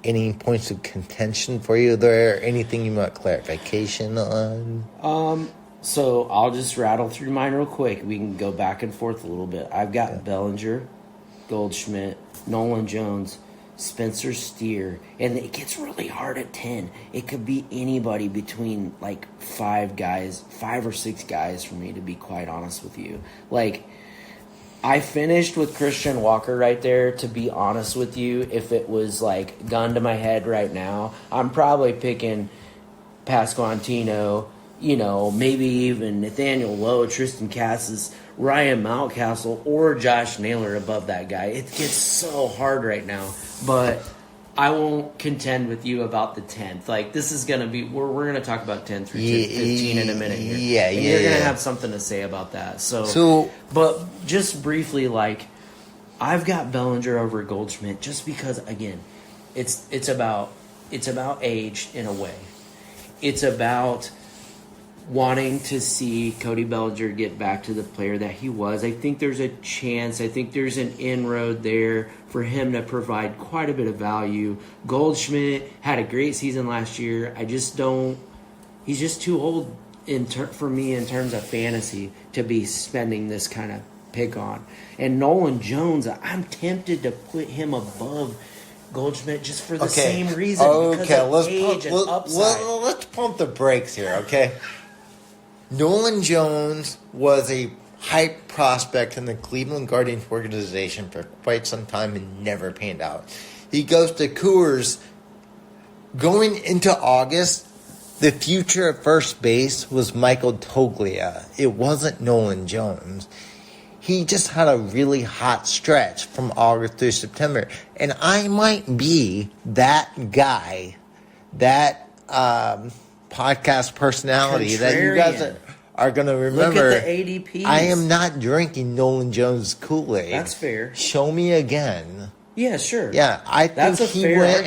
Any points of contention for you there? Anything you want clarification on? So I'll just rattle through mine real quick. We can go back and forth a little bit. I've got Bellinger, Goldschmidt, Nolan Jones, Spencer Steer, and it gets really hard at 10. It could be anybody between like 5 or 6 guys for me, to be quite honest with you. Like, I finished with Christian Walker right there, to be honest with you. If it was like gun to my head right now, I'm probably picking Pasquantino, maybe even Nathaniel Lowe, Tristan Cassis, Ryan Mountcastle, or Josh Naylor above that guy. It gets so hard right now, but I won't contend with you about the 10th. Like, this is going to be, we're going to talk about 10 through 15 in a minute here. And you're going to have something to say about that. So, but just briefly, like, I've got Bellinger over Goldschmidt just because, again, it's about age in a way. It's about wanting to see Cody Bellinger get back to the player that he was. I think there's a chance. I think there's an inroad there for him to provide quite a bit of value. Goldschmidt had a great season last year. He's just too old for me in terms of fantasy to be spending this kind of pick on. And Nolan Jones, I'm tempted to put him above Goldschmidt just for the same reason. Because of age and upside. Let's pump the brakes here, okay? Nolan Jones was a hype prospect in the Cleveland Guardians organization for quite some time and never panned out. He goes to Coors. Going into August, the future at first base was Michael Toglia. It wasn't Nolan Jones. He just had a really hot stretch from August through September. And I might be that guy, that podcast personality that you guys are going to remember. Look at the ADPs. I am not drinking Nolan Jones' Kool-Aid. That's fair. Show me again. Yeah, sure. Yeah, I think he went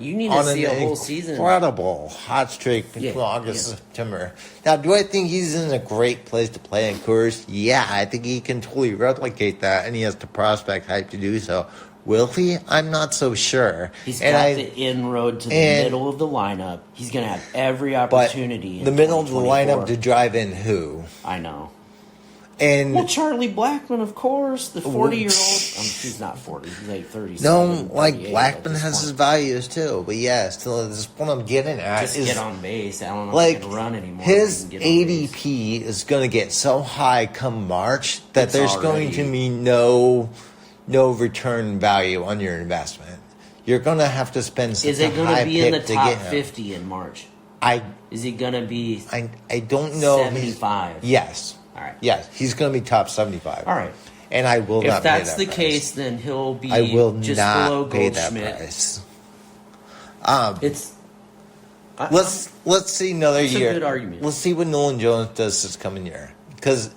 you need to see a whole season. Incredible hot streak between August and September. Now, do I think he's in a great place to play in Coors? Yeah, I think he can totally replicate that, and he has the prospect hype to do so. Will he? I'm not so sure. He's got the inroad to the middle of the lineup. He's going to have every opportunity. The middle of the lineup to drive in who? I know. And Charlie Blackmon, of course, the 40-year-old. He's not 40. He's like 30. No, Blackmon has his values too. But yeah, still, this is what I'm getting at. Just get on base. I don't know if he can run anymore. His ADP is going to get so high come March that there's going to be no return value on your investment. You're going to have to spend such a high pick to get him. Is it going to be in the top 50 in March? Is he going to be I don't know. 75? Yes. All right. Yes, he's going to be top 75. All right. And I will not pay that price. If that's the case, then he'll be I will just not below pay Goldschmidt. That price. Let's see another year. That's a good argument. Let's see what Nolan Jones does this coming year. Because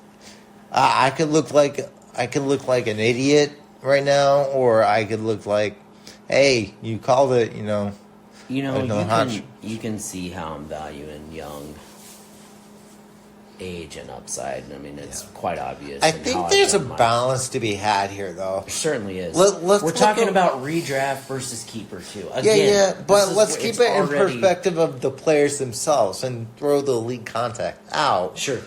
I could look like an idiot right now, or I could look like, hey, you called it, you can see how I'm valuing young age and upside. I mean, it's quite obvious. I think there's a balance to be had here, though. There certainly is. We're talking about redraft versus keeper, too. Again, but let's keep it in perspective of the players themselves and throw the league contact out. Sure.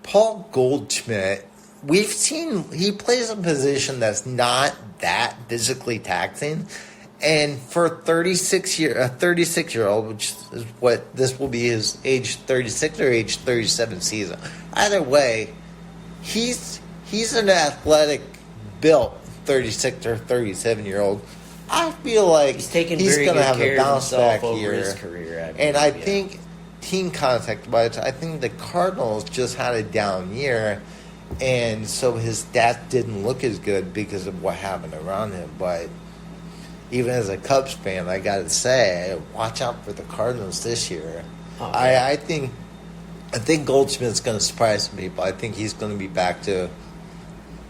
Paul Goldschmidt, we've seen he plays a position that's not that physically taxing. And for a 36-year-old, which is what this will be his age 36 or age 37 season. Either way, he's an athletic built 36 or 37-year-old. I feel like he's going to have a bounce back year. His career, and I think team contact-wise, I think the Cardinals just had a down year. And so his stats didn't look as good because of what happened around him. But even as a Cubs fan, I got to say, watch out for the Cardinals this year. Okay. I think Goldschmidt's going to surprise some people. I think he's going to be back to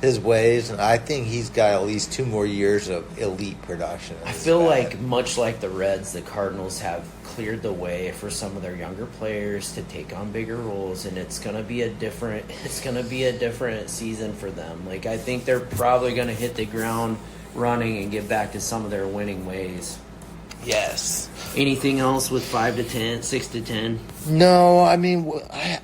his ways, and I think he's got at least 2 more years of elite production. I feel like, much like the Reds, the Cardinals have cleared the way for some of their younger players to take on bigger roles, and it's gonna be a different season for them. Like, I think they're probably gonna hit the ground running and get back to some of their winning ways. Yes. Anything else with 5 to 10, 6 to 10? No, I mean,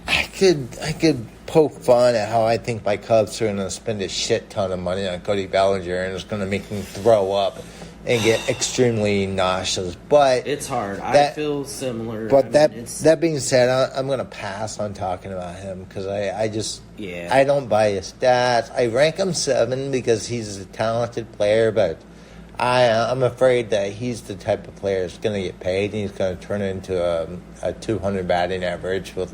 I could poke fun at how I think my Cubs are going to spend a shit ton of money on Cody Bellinger, and it's going to make him throw up and get extremely nauseous. But it's hard. I feel similar. But that being said, I'm going to pass on talking about him because I don't buy his stats. I rank him 7 because he's a talented player, but I'm afraid that he's the type of player that's going to get paid, and he's going to turn into a 200 batting average with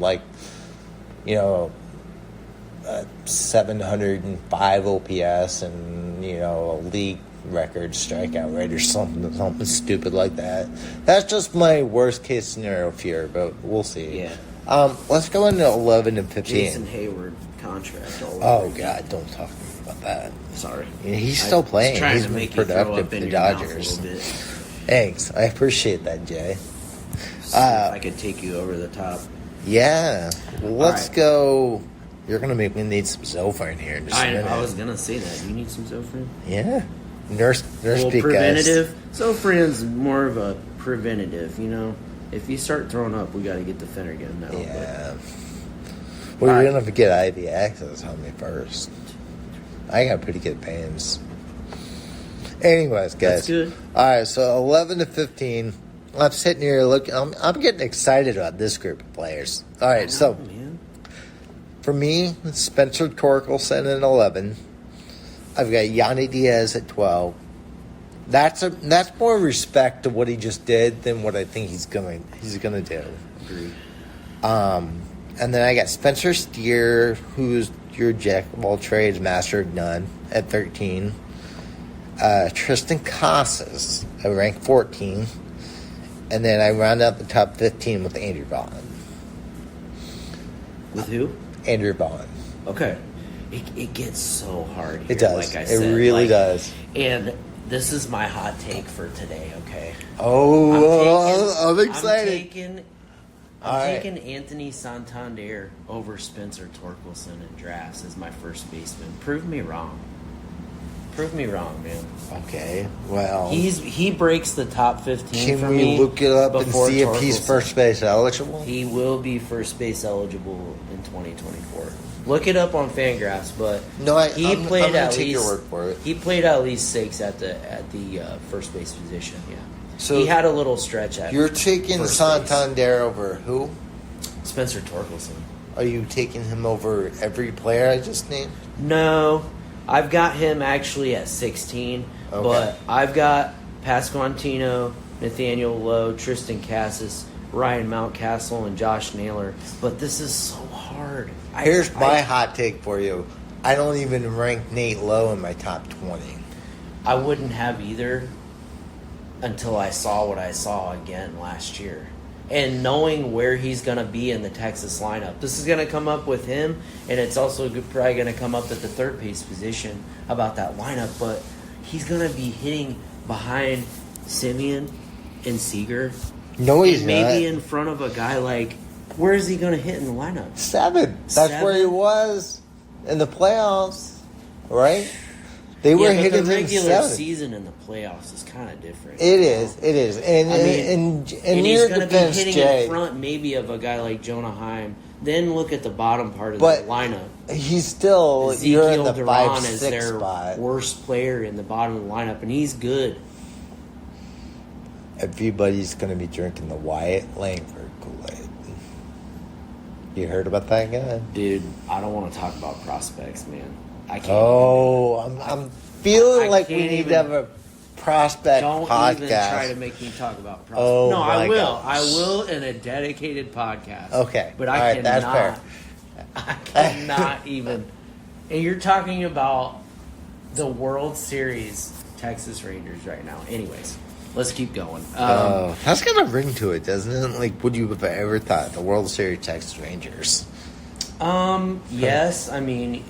705 OPS and a league record strikeout rate or something stupid like that. That's just my worst case scenario fear, but we'll see. Yeah. Let's go into 11 and 15. Jason Hayward contract. Oh God, don't talk to me about that. Sorry. He's still playing. He's been productive for the Dodgers. Thanks. I appreciate that, Jay. If I could take you over the top. Yeah. Let's go. You're going to make me need some Zofran here in just a minute. I was going to say that. You need some Zofran? Yeah. Nurse preventative. Zofran's more of a preventative, If you start throwing up, we got to get the Finnegan now. Yeah. Well, you're going to get IV access on me first. I got pretty good pains. Anyways, guys. That's good. All right, so 11 to 15. I'm sitting here looking. I'm getting excited about this group of players. All right, for me, Spencer Torkelson at 11. I've got Yanni Diaz at 12. That's more respect to what he just did than what I think he's gonna do. Agreed. And then I got Spencer Steer, who's your jack of all trades, master of none, at 13. Tristan Casas, I rank 14. And then I round out the top 15 with Andrew Vaughn. With who? Andrew Vaughn. Okay. It gets so hard here, it does. Like I said. It really does. And this is my hot take for today, okay? I'm excited. I'm taking Anthony Santander over Spencer Torkelson in drafts as my first baseman. Prove me wrong. Prove me wrong, man. Okay, well... He breaks the top 15 for me. Can we look it up and see if he's first base eligible? He will be first base eligible in 2024. Look it up on Fangraphs, but I'm gonna take your word for it. He played at least 6 at the first base position, yeah. So he had a little stretch at You're taking Santander over who? Spencer Torkelson. Are you taking him over every player I just named? No. I've got him actually at 16, but I've got Pasquantino, Nathaniel Lowe, Tristan Casas, Ryan Mountcastle, and Josh Naylor. But this is so hard. Here's my hot take for you. I don't even rank Nate Lowe in my top 20. I wouldn't have either until I saw what I saw again last year. And knowing where he's going to be in the Texas lineup. This is going to come up with him, and it's also probably going to come up at the third base position about that lineup. But he's going to be hitting behind Simeon and Seager. No, he's not. Maybe in front of a guy like, where is he going to hit in the lineup? 7. That's where he was in the playoffs, right? They were hitting him 7. The regular season in the playoffs is kind of different. It is. And and he's going to be hitting in front maybe of a guy like Jonah Heim. Then look at the bottom part of the lineup. He's still, you're in the Duran 5-6 is their spot. Worst player in the bottom of the lineup, and he's good. Everybody's going to be drinking the Wyatt Langford Kool-Aid. You heard about that guy? Dude, I don't want to talk about prospects, man. I can't. I'm feeling like we need to have a prospect don't podcast. Don't even try to make me talk about prospects. Oh, no, I will. gosh. I will in a dedicated podcast. Okay. But All I right, cannot. that's fair. I cannot even. And you're talking about the World Series Texas Rangers right now. Anyways, let's keep going. That's got a ring to it, doesn't it? Like, would you have ever thought the World Series Texas Rangers? Yes. I mean,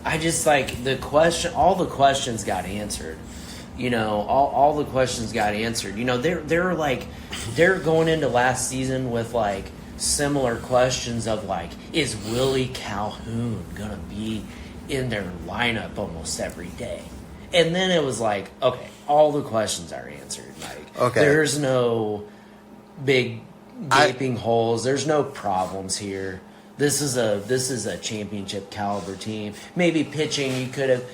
I just like the question. All the questions got answered. All the questions got answered. They're going into last season with like similar questions of like, is Willie Calhoun gonna be in their lineup almost every day? And then it was like, okay, all the questions are answered. Like, okay, there's no big gaping holes. There's no problems here. This is a championship caliber team. Maybe pitching, you could have,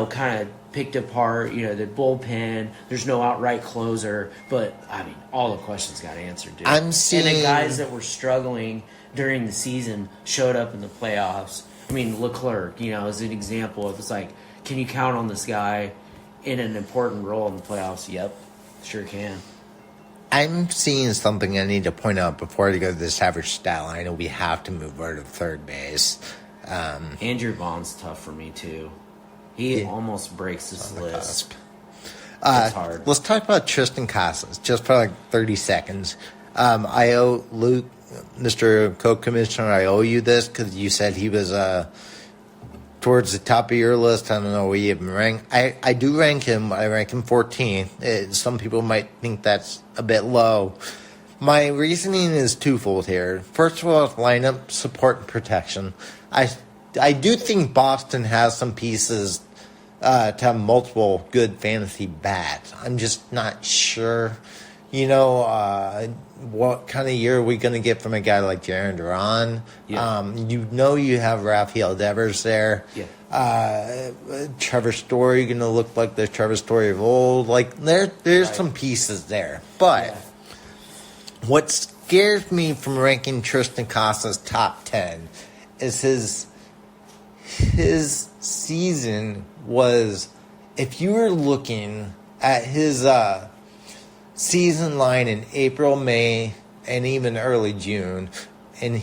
kind of picked apart, the bullpen. There's no outright closer, but I mean, all the questions got answered, dude. I'm seeing, and the guys that were struggling during the season showed up in the playoffs. I mean, Leclerc, is an example of, it's like, can you count on this guy in an important role in the playoffs? Yep, sure can. I'm seeing something I need to point out before I go to this average stat line. I know we have to move over to third base. Andrew Vaughn's tough for me, too. He almost breaks this list. It's hard. Let's talk about Tristan Casas, just for like 30 seconds. I owe Luke, Mr. Co-Commissioner, I owe you this because you said he was towards the top of your list. I don't know where you even rank. I do rank him. I rank him 14th. Some people might think that's a bit low. My reasoning is twofold here. First of all, lineup support and protection. I do think Boston has some pieces to have multiple good fantasy bats. I'm just not sure, what kind of year are we going to get from a guy like Jaron Duran? Yeah. You have Rafael Devers there. Yeah. Trevor Story going to look like the Trevor Story of old. Like there's some pieces there. But what scares me from ranking Tristan Casas top 10 is his season was, if you were looking at his season line in April, May, and even early June, and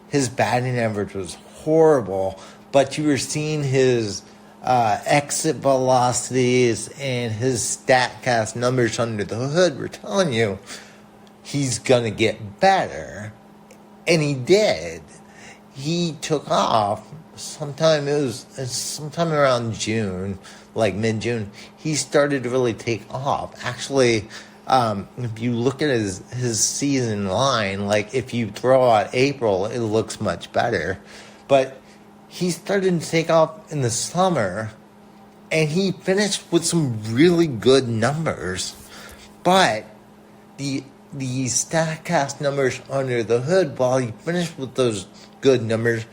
his batting average was horrible, but you were seeing his exit velocities and his StatCast numbers under the hood were telling you he's going to get better. And he did. He took off sometime around June, like mid-June. He started to really take off. Actually, if you look at his season line, like if you throw out April, it looks much better. But he started to take off in the summer, and he finished with some really good numbers. But the StatCast numbers under the hood, while he finished with those good numbers,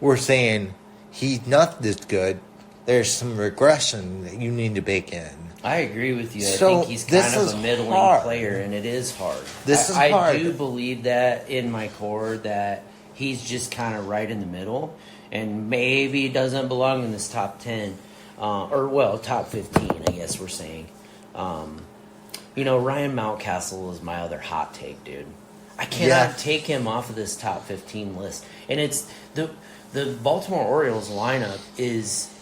were saying he's not this good. There's some regression that you need to bake in. I agree with you. I So, think he's this kind of is a middling hard. player, and it is hard. This is I hard. do believe that in my core that he's just kind of right in the middle, and maybe doesn't belong in this top 10, top 15, I guess we're saying. Ryan Mountcastle is my other hot take, dude. I cannot take him off of this top 15 list. And it's the Baltimore Orioles lineup is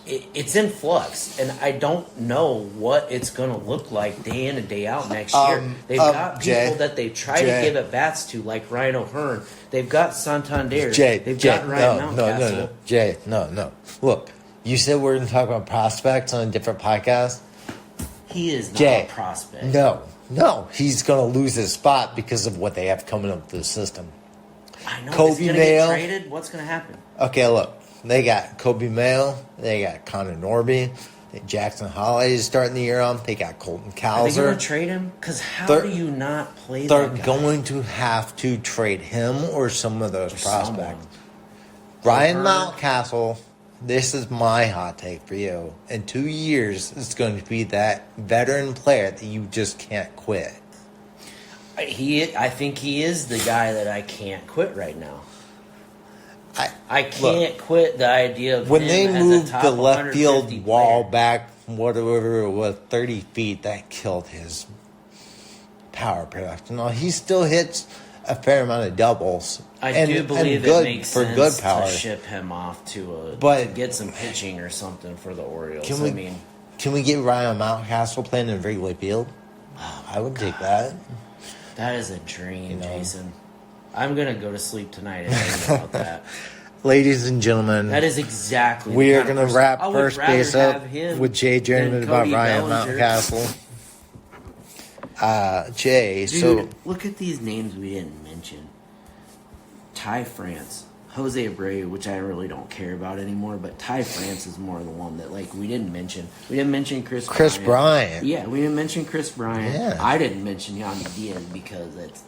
it's in flux, and I don't know what it's going to look like day in and day out next year. They've got people that they try to give at bats to, like Ryan O'Hearn. They've got Santander. They've got Ryan Mountcastle. Jay, no. Look, you said we're going to talk about prospects on a different podcast. He is not a prospect. No, he's going to lose his spot because of what they have coming up through the system. I know. Kobe Is he going to Mayo. get traded? What's going to happen? Okay, look. They got Kobe Mayo. They got Connor Norby. Jackson Holliday is starting the year on. They got Colton Cowser. Are they going to trade him? Because how do you not play that guy? They're going to have to trade him or some of those prospects. Someone. Ryan Mountcastle, this is my hot take for you. In 2 years, it's going to be that veteran player that you just can't quit. I think he is the guy that I can't quit right now. I can't quit the idea of when him they as moved a top the left field 150 wall player. back, whatever it was, 30 feet, that killed his power production. Now, he still hits a fair amount of doubles. I do believe good it makes for sense good power. to ship him off to get some pitching or something for the Orioles. Can we get Ryan Mountcastle playing in Wrigley Field? I would take that. That is a dream, Jason. I'm going to go to sleep tonight and think about that. ladies and gentlemen, That is exactly. we the are kind of going to person- wrap I would first rather base up have him with Jay Jeremy than about Cody Ryan Bellinger. Mountcastle. Jay, Dude, so look at these names we didn't mention. Ty France, Jose Abreu, which I really don't care about anymore, but Ty France is more the one that we didn't mention. We didn't mention Chris Bryant. Yeah, we didn't mention Chris Bryant. Yeah. I didn't mention Yanni Diaz because it's.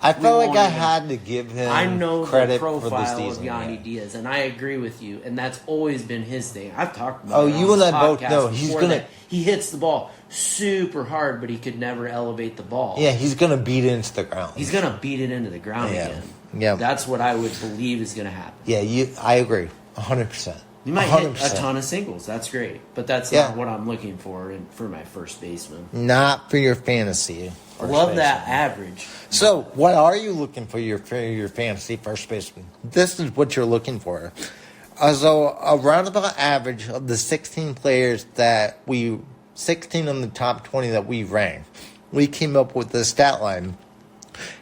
I felt like won't I even- had to give him I know credit the for the profile season. of Yanni yeah. Diaz, and I agree with you, and that's always been his thing. I've talked about. Oh, it on you and this I both podcast know he's before gonna- that. He hits the ball super hard, but he could never elevate the ball. Yeah, he's going to beat it into the ground. He's gonna beat it into the ground Yeah. again. Yeah. That's what I would believe is gonna happen. Yeah, I agree. 100%. You might hit a ton of singles. That's great, but that's Yeah. not what I'm looking for for my first baseman. Not for your fantasy. first Love baseman. that average. So, what are you looking for your fantasy first baseman? This is what you're looking for. So, a roundabout average of the 16 players 16 on the top 20 that we ranked, we came up with the stat line.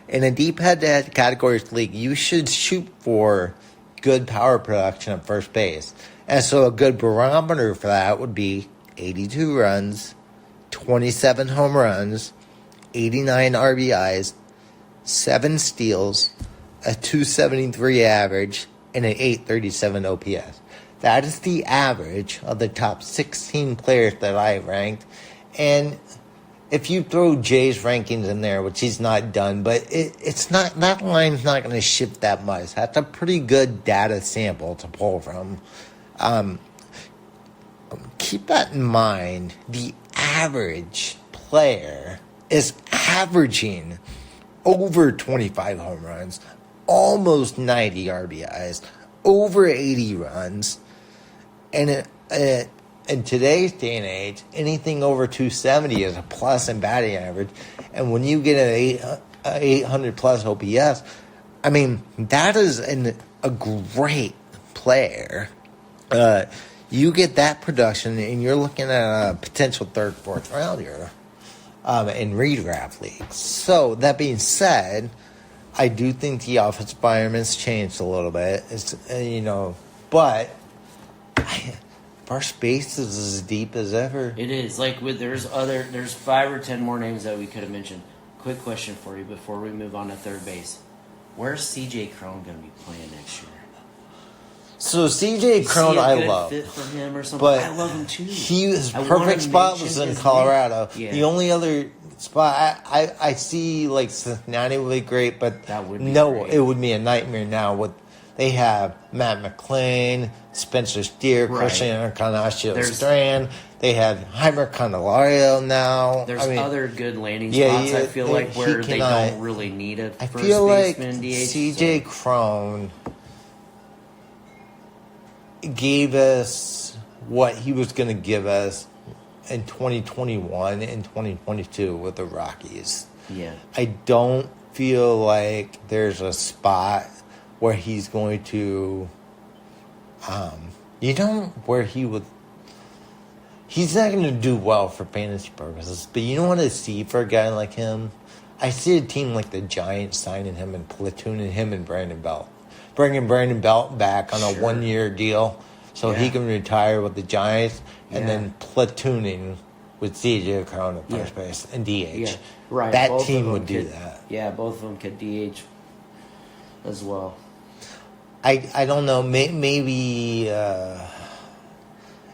In a deep head-to-head categories league, you should shoot for good power production at first base. And so, a good barometer for that would be 82 runs, 27 home runs, 89 RBIs, 7 steals, a 273 average, and an 837 OPS. That is the average of the top 16 players that I ranked. And if you throw Jay's rankings in there, which he's not done, but it's not, that line's not going to shift that much. That's a pretty good data sample to pull from. Keep that in mind. The average player is averaging over 25 home runs, almost 90 RBIs, over 80 runs, and in today's day and age, anything over 270 is a plus in batting average, and when you get an 800 plus OPS, I mean that is a great player. You get that production, and you're looking at a potential third, fourth rounder in redraft leagues. So, that being said, I do think the offensive environment's changed a little bit. It's, but first base is as deep as ever. It is there's 5 or 10 more names that we could have mentioned. Quick question for you before we move on to third base: where's CJ Cron going to be playing next year? So CJ Cron, I love, fit for him or something. but I love him too. His I wanna perfect spot was mention in his Colorado. name. Yeah. The only other spot I see Cincinnati would be great, but That would be great. it would be a nightmare now. They have Matt McClain, Spencer Steer, Right. Christian Encarnacio There's- Strand. They have Heimer Candelario now. There's other good landing yeah, spots. yeah, I feel like he where they cannot- don't really need a I first feel like baseman DH. CJ Cron gave us what he was going to give us in 2021 and 2022 with the Rockies. Yeah. I don't feel like there's a spot where he's going to, where he would. He's not going to do well for fantasy purposes, but you know what I see for a guy like him? I see a team like the Giants signing him and platooning him and Brandon Belt. Bringing Brandon Belt back on a Sure. 1-year deal so he Yeah. can retire with the Giants, and Yeah. then platooning with CJ Cron at first Yeah. base and DH. Yeah, right. That Both of team them would do could- that. Yeah, both of them could DH as well. I don't know. Maybe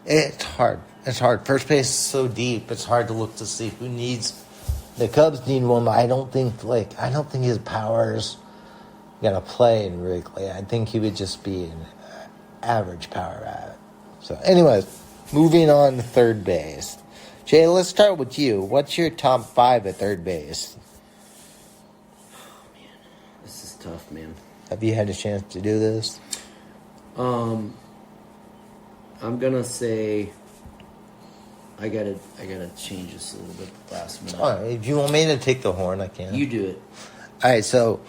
it's hard. It's hard. First base is so deep. It's hard to look to see who needs. The Cubs need one, but I don't think his power's gonna play in Wrigley. I think he would just be an average power at it. So, anyways, moving on to third base. Jay, let's start with you. What's your top 5 at third base? This is tough, man. Have you had a chance to do this? I'm gonna say I gotta change this a little bit last minute. All right, if you want me to take the horn, I can. You do it. All right, so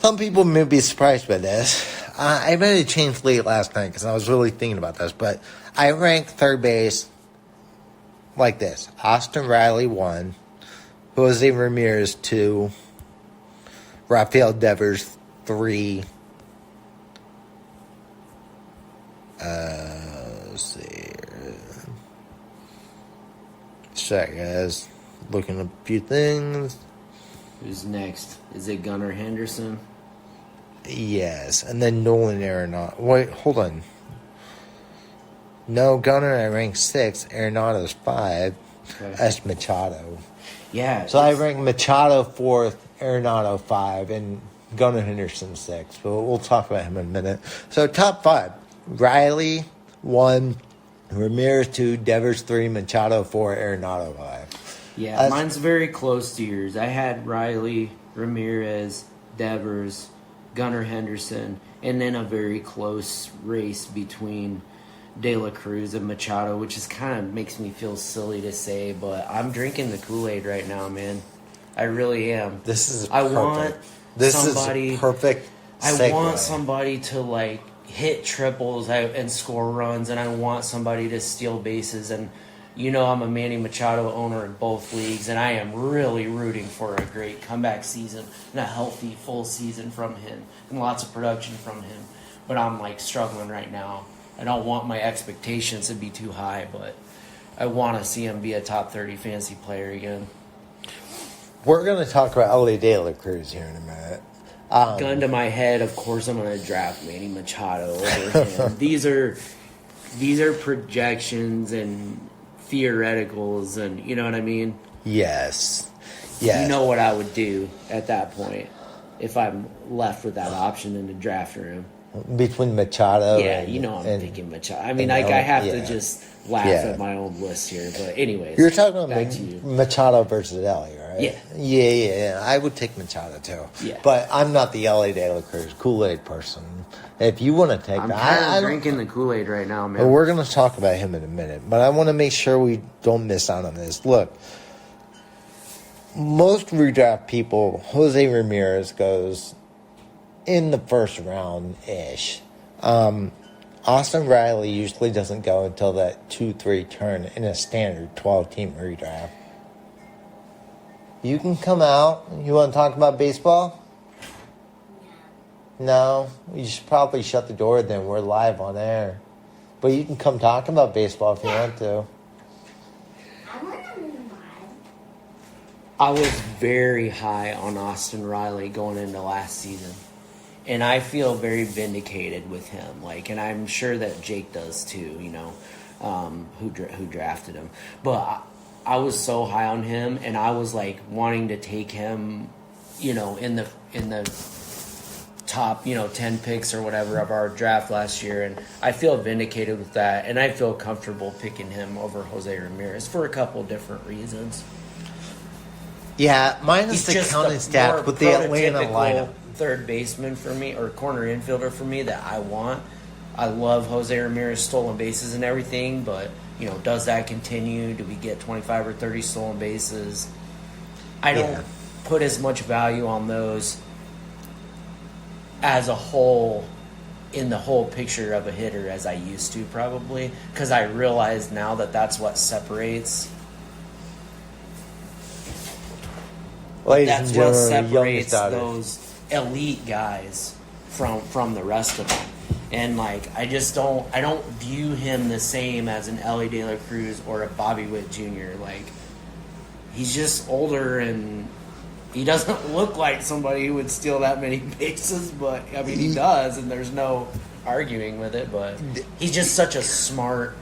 some people may be surprised by this. I made a change late last night because I was really thinking about this, but I ranked third base like this: Austin Riley 1, Jose Ramirez 2, Rafael Devers 3, Let's see here. Sorry, guys. Looking at a few things. Who's next? Is it Gunnar Henderson? Yes, and then Nolan Arenado. Wait, hold on. No, Gunnar I ranked 6. Arenado's 5. Okay. That's Machado. Yeah. So I ranked Machado 4th, Arenado 5, and Gunnar Henderson 6. But we'll talk about him in a minute. So top 5. Riley 1, Ramirez 2, Devers 3, Machado 4, Arenado 5. Yeah, mine's very close to yours. I had Riley, Ramirez, Devers, Gunnar Henderson, and then a very close race between De La Cruz and Machado, which is kind of makes me feel silly to say, but I'm drinking the Kool-Aid right now, man. I really am. This is I perfect. want This somebody, is perfect segue. I want somebody to like hit triples and score runs, and I want somebody to steal bases. And you know, I'm a Manny Machado owner in both leagues, and I am really rooting for a great comeback season and a healthy full season from him and lots of production from him. But I'm like struggling right now. I don't want my expectations to be too high, but I want to see him be a top 30 fantasy player again. We're going to talk about Ellie De La Cruz here in a minute. Gun to my head, of course I'm going to draft Manny Machado over him. These are projections and theoreticals, and you know what I mean? Yes. You know what I would do at that point if I'm left with that option in the draft room. Between Machado I'm thinking Machado. I mean, like, I have to just laugh at my own list here. But anyways, you're talking about back to you. Machado versus Ellie, right? Yeah. Yeah. I would take Machado too. Yeah. But I'm not the Ellie De La Cruz Kool-Aid person. If you want to take I'm that, kind of drinking the Kool-Aid right now, man. Well, we're going to talk about him in a minute, but I want to make sure we don't miss out on this. Look, most redraft people, Jose Ramirez goes in the first round-ish. Austin Riley usually doesn't go until that 2-3 turn in a standard 12-team redraft. You can come out. You want to talk about baseball? No? You should probably shut the door then. We're live on air. But you can come talk about baseball if you want to. I was very high on Austin Riley going into last season. And I feel very vindicated with him. Like, and I'm sure that Jake does too, you know, who drafted him. But I was so high on him, and I was like wanting to take him, you know, in the top, 10 picks or whatever of our draft last year. And I feel vindicated with that, and I feel comfortable picking him over Jose Ramirez for a couple different reasons. Yeah, minus He's the just counting stats with the Atlanta lineup. Third baseman for me, or corner infielder for me that I want. I love Jose Ramirez stolen bases and everything, but does that continue? Do we get 25 or 30 stolen bases? I don't put as much value on those as a whole in the whole picture of a hitter as I used to, probably, because I realize now that that's what separates. That's what separates those elite guys from the rest of them. And I don't view him the same as an Ellie De La Cruz or a Bobby Witt Jr. Like, he's just older, and he doesn't look like somebody who would steal that many bases, but I mean, he does, and there's no arguing with it. But he's just such a smart,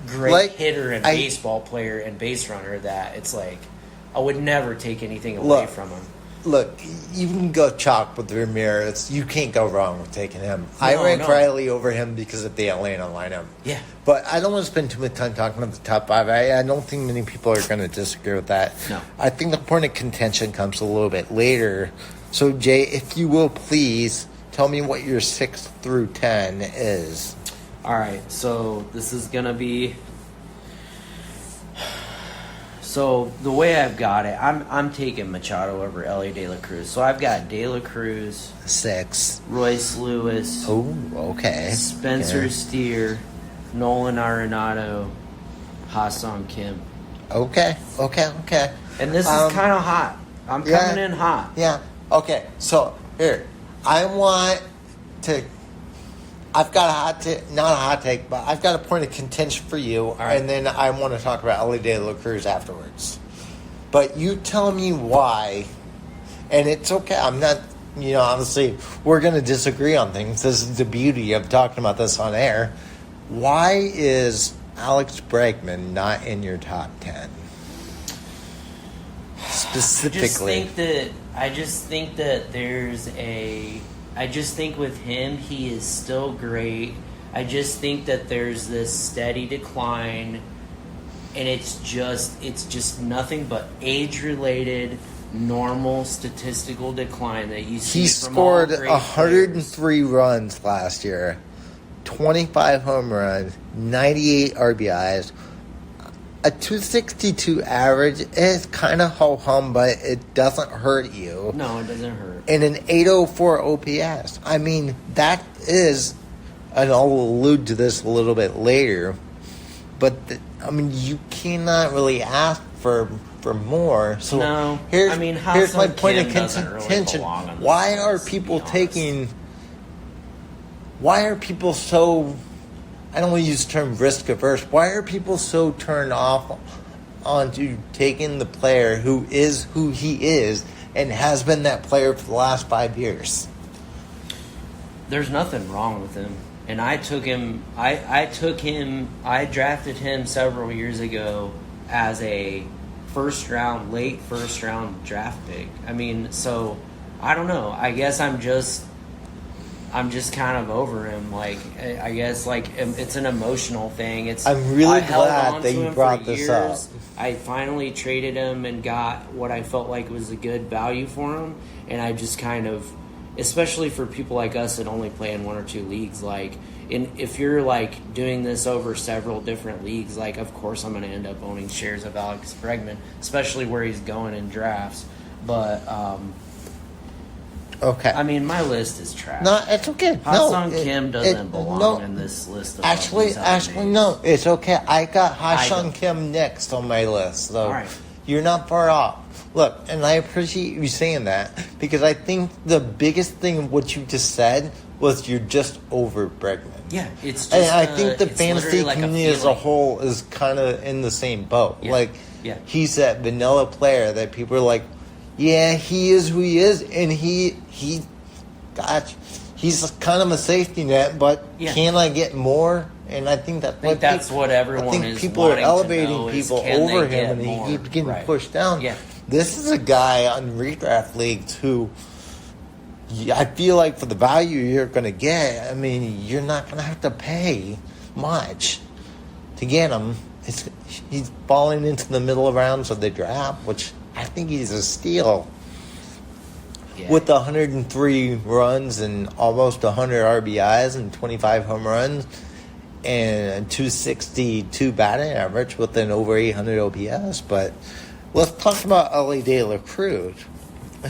great hitter and baseball player and base runner that it's like I would never take anything away from him. Look, you can go chalk with Ramirez. You can't go wrong with taking him. I rank Riley over him because of the Atlanta lineup. Yeah. But I don't want to spend too much time talking about the top 5. I don't think many people are going to disagree with that. No. I think the point of contention comes a little bit later. So, Jay, if you will please tell me what your 6 through 10 is. All right. So this is going to be... So the way I've got it, I'm taking Machado over Ellie De La Cruz. So I've got De La Cruz, 6, Royce Lewis, okay, Spencer Steer, Nolan Arenado, Ha-Seong Kim. Okay. And this is kind of hot. I'm coming in hot. Yeah. Okay. So here, I want to I've got a hot take, not a hot take, but I've got a point of contention for you, right. and then I want to talk about Ellie De La Cruz afterwards. But you tell me why, and it's okay. I'm not, obviously, we're going to disagree on things. This is the beauty of talking about this on air. Why is Alex Bregman not in your top 10? Specifically. I just think with him, he is still great. I just think that there's this steady decline, and it's just nothing but age-related, normal statistical decline that you see. He from all scored great 103 runs last year, 25 home runs, 98 RBIs. A 262 average is kind of ho-hum, but it doesn't hurt you. No, it doesn't hurt. And an 804 OPS. I mean, that is, and I'll allude to this a little bit later, but, you cannot really ask for more. So no. here's my point of doesn't really contention. belong on this Why are list, people to be honest. why are people so, I don't want to use the term risk averse. Why are people so turned off onto taking the player who is who he is and has been that player for the last 5 years? There's nothing wrong with him. And I took him, I drafted him several years ago as a late first round draft pick. So I don't know. I guess I'm just kind of over him. Like, I guess, like, it's an emotional thing. I'm really glad that you brought this up. I finally traded him and got what I felt like was a good value for him. And I just kind of, especially for people like us that only play in one or two leagues, like, if you're, like, doing this over several different leagues, like, of course I'm going to end up owning shares of Alex Bregman, especially where he's going in drafts. But, okay. My list is trash. No, it's okay. Ha-Sung Kim doesn't belong in this list. Of Actually, no, it's okay. I got Ha-Sung Kim next on my list, so right. You're not far off. Look, and I appreciate you saying that, because I think the biggest thing of what you just said was you're just over Bregman. Yeah, it's just. And I think the it's fantasy like community as a whole is kind of in the same boat. Yeah. Like, Yeah. he's that vanilla player that people are like, yeah, he is who he is, and he's kind of a safety net, but can I get more? And I think that's what everyone is. I think people are elevating people over him, and more? he keeps getting Right. pushed down. Yeah. This is a guy on redraft leagues who, I feel like for the value you're going to get, you're not going to have to pay much to get him. He's falling into the middle rounds of the draft, which I think he's a steal. Yeah. With 103 runs and almost 100 RBIs and 25 home runs and 262 batting average with an over 800 OPS. But let's talk about Ellie De La Cruz.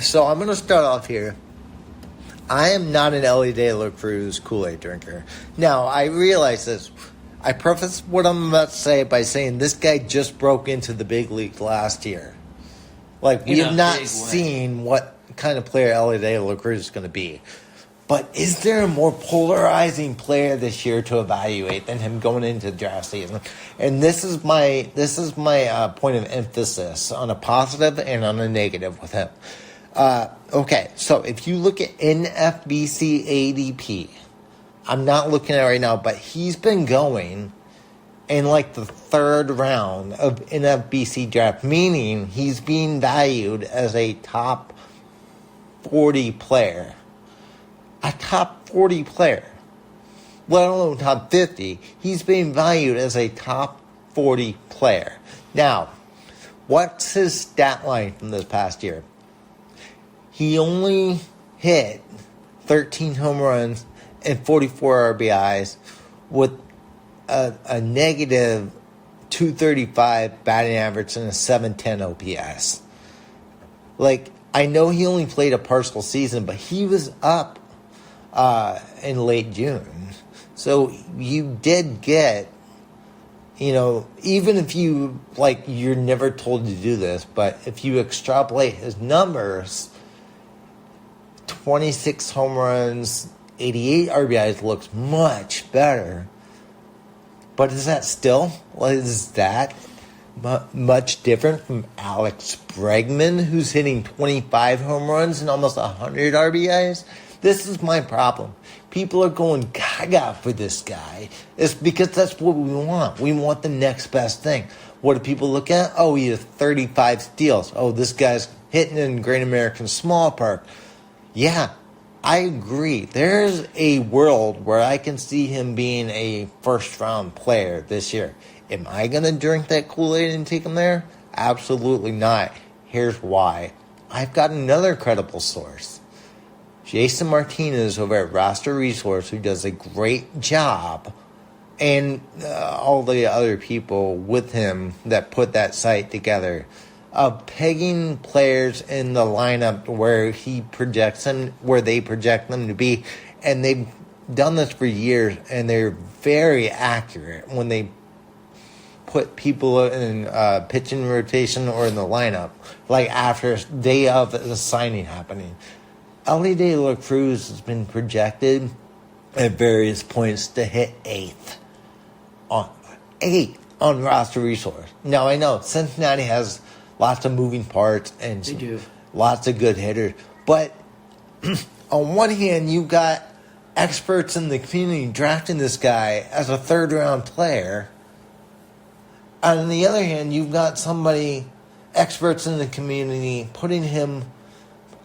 So I'm going to start off here. I am not an Ellie De La Cruz Kool-Aid drinker. Now, I realize this. I preface what I'm about to say by saying this guy just broke into the big league last year. Like, we have not seen what kind of player Ellie De La Cruz is going to be. But is there a more polarizing player this year to evaluate than him going into the draft season? And this is my point of emphasis on a positive and on a negative with him. Okay, so if you look at NFBC ADP, I'm not looking at it right now, but he's been going in like the third round of NFBC draft, meaning he's being valued as a top 40 player. A top 40 player. Let alone top 50. He's being valued as a top 40 player. Now, what's his stat line from this past year? He only hit 13 home runs and 44 RBIs with a negative 235 batting average and a 710 OPS. Like, I know he only played a partial season, but he was up in late June. So you did get, even if you, you're never told to do this, but if you extrapolate his numbers, 26 home runs, 88 RBIs looks much better. But is that still? Is that much different from Alex Bregman, who's hitting 25 home runs and almost 100 RBIs? This is my problem. People are going gaga for this guy. It's because that's what we want. We want the next best thing. What do people look at? Oh, he has 35 steals. Oh, this guy's hitting in Great American Small Park. Yeah, I agree. There's a world where I can see him being a first-round player this year. Am I going to drink that Kool-Aid and take him there? Absolutely not. Here's why. I've got another credible source. Jason Martinez over at Roster Resource, who does a great job, and all the other people with him that put that site together, of pegging players in the lineup where he projects them, where they project them to be. And they've done this for years, and they're very accurate when they put people in pitching rotation or in the lineup, like after day of the signing happening. Elly De La Cruz has been projected at various points to hit eighth on Roster Resource. Now, I know Cincinnati has lots of moving parts and lots of good hitters, but on one hand, you've got experts in the community drafting this guy as a third-round player. On the other hand, you've got experts in the community putting him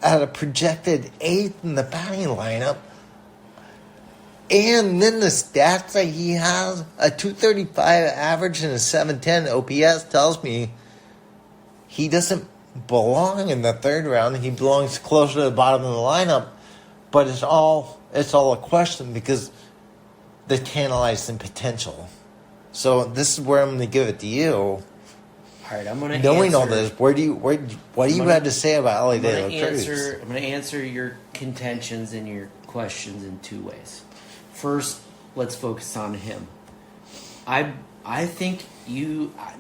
at a projected eighth in the batting lineup. And then the stats that he has, a 235 average and a 710 OPS, tells me he doesn't belong in the third round. He belongs closer to the bottom of the lineup. But it's all a question because the tantalizing potential. So this is where I'm going to give it to you. All right, I'm going to knowing all this, what do you have to say about Elly De La Cruz? I'm going to answer your contentions and your questions in two ways. First, let's focus on him. I think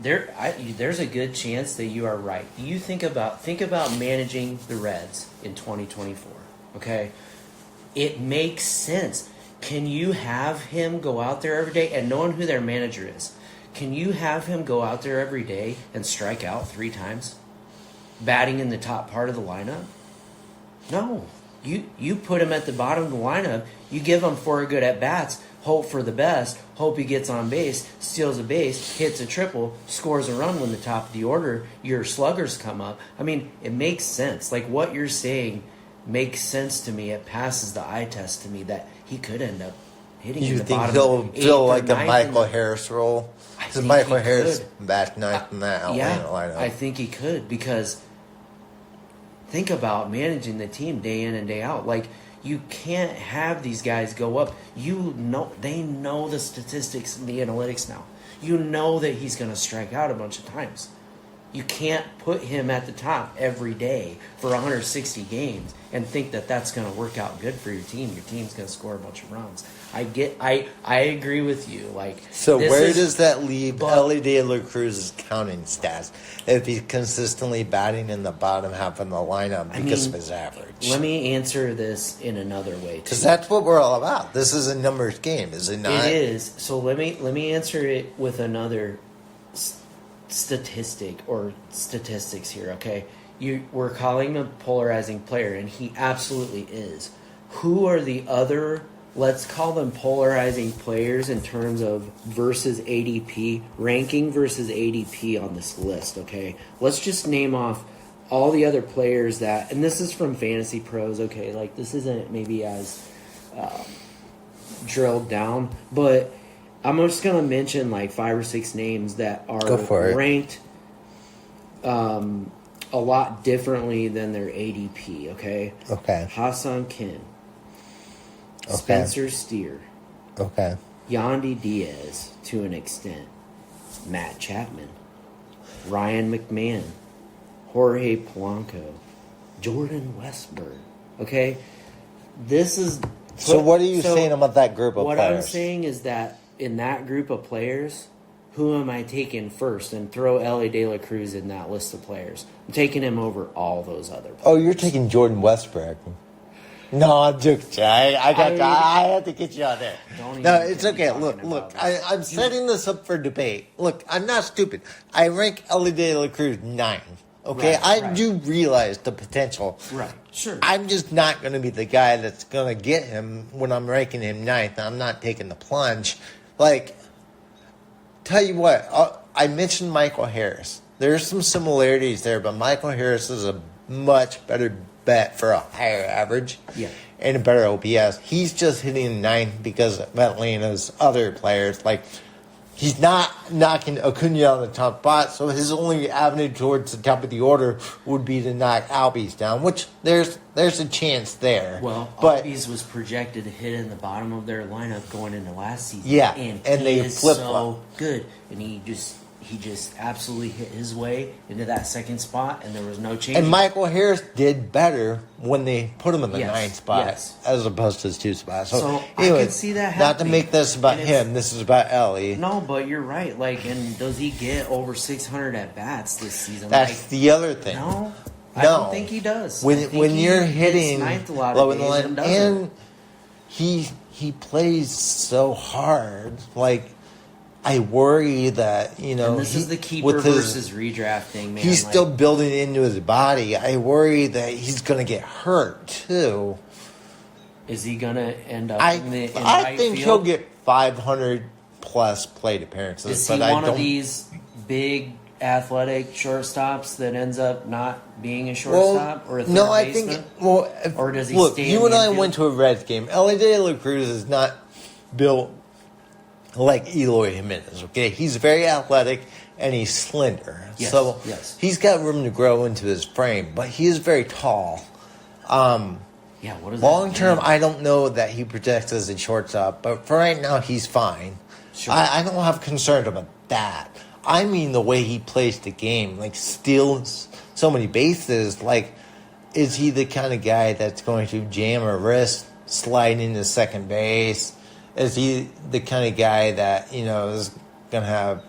there's a good chance that you are right. You think about managing the Reds in 2024. Okay, it makes sense. Can you have him go out there every day, and knowing who their manager is, can you have him go out there every day and strike out 3 times, batting in the top part of the lineup? No. You put him at the bottom of the lineup. You give him 4 good at-bats, hope for the best, hope he gets on base, steals a base, hits a triple, scores a run when the top of the order, your sluggers come up. I mean, it makes sense. Like, what you're saying makes sense to me. It passes the eye test to me that he could end up hitting in the bottom. You think he'll fill like the Michael Harris role? Because Michael Harris back ninth in that lineup. I think he could, because think about managing the team day in and day out. Like, you can't have these guys go up. They know the statistics and the analytics now. You know that he's going to strike out a bunch of times. You can't put him at the top every day for 160 games and think that that's going to work out good for your team. Your team's going to score a bunch of runs. I agree with you. Like, so where does that leave Elly De La Cruz's counting stats if he's consistently batting in the bottom half of the lineup because of his average? Let me answer this in another way, too. Because that's what we're all about. This is a numbers game, is it not? It is. So let me answer it with another statistic or statistics here, okay? We're calling him a polarizing player, and he absolutely is. Who are the other, let's call them polarizing players in terms of versus ADP, ranking versus ADP on this list, okay? Let's just name off all the other players that, and this is from Fantasy Pros, okay? Like, this isn't maybe as drilled down, but I'm just going to mention like 5 or 6 names that are ranked a lot differently than their ADP, okay? Okay. Hassan Kim. Okay. Spencer Steer. Okay. Yandy Diaz, to an extent. Matt Chapman. Ryan McMahon. Jorge Polanco. Jordan Westburg. Okay? This is... So what are you saying about that group of players? What I'm saying is that in that group of players, who am I taking first? And throw Elly De La Cruz in that list of players. I'm taking him over all those other players. Oh, you're taking Jordan Westbrook. No, I'm joking. I had to get you on there. Don't No, even it's get me okay. talking Look, about I'm setting this up for debate. Look, I'm not stupid. I rank Ellie De La Cruz 9. Okay, I do realize the potential. Right, sure. I'm just not going to be the guy that's going to get him when I'm ranking him 9th. I'm not taking the plunge. Like, tell you what, I mentioned Michael Harris. There's some similarities there, but Michael Harris is a much better bet for a higher average and a better OPS. He's just hitting 9th because of Atlanta's other players. Like, he's not knocking Acuna on the top spot, so his only avenue towards the top of the order would be to knock Albies down, which there's a chance there. Well, but Albies was projected to hit in the bottom of their lineup going into last season. Yeah, and and he they is flip-flop. so good, and he just absolutely hit his way into that second spot, and there was no change. And Michael Harris did better when they put him in the 9th spot as opposed to his 2 spots. So I can see that happening. Not to make this about him, this is about Ellie. No, but you're right. Like, and does he get over 600 at bats this season? That's the other thing. No, I don't think he does. When you're hitting ninth a lot low of in the days line, and he plays so hard. Like, I worry that, and this is the keeper with versus redrafting, man. He's still building into his body. I worry that he's going to get hurt too. Is he going to end up I in think right he'll field? get 500 plus plate appearances. Is he one of these big athletic shortstops that ends up not being a shortstop or a third baseman? Or does he look, stay you in and the I infield? went to a Reds game. Ellie De La Cruz is not built like Eloy Jimenez, okay? He's very athletic and he's slender. Yes, so yes. he's got room to grow into his frame, but he is very tall. What is long that term, mean? I don't know that he projects as a shortstop, but for right now, he's fine. Sure. I don't have concern about that. I mean the way he plays the game, like steals so many bases. Like, is he the kind of guy that's going to jam a wrist, slide into second base? Is he the kind of guy that, is going to have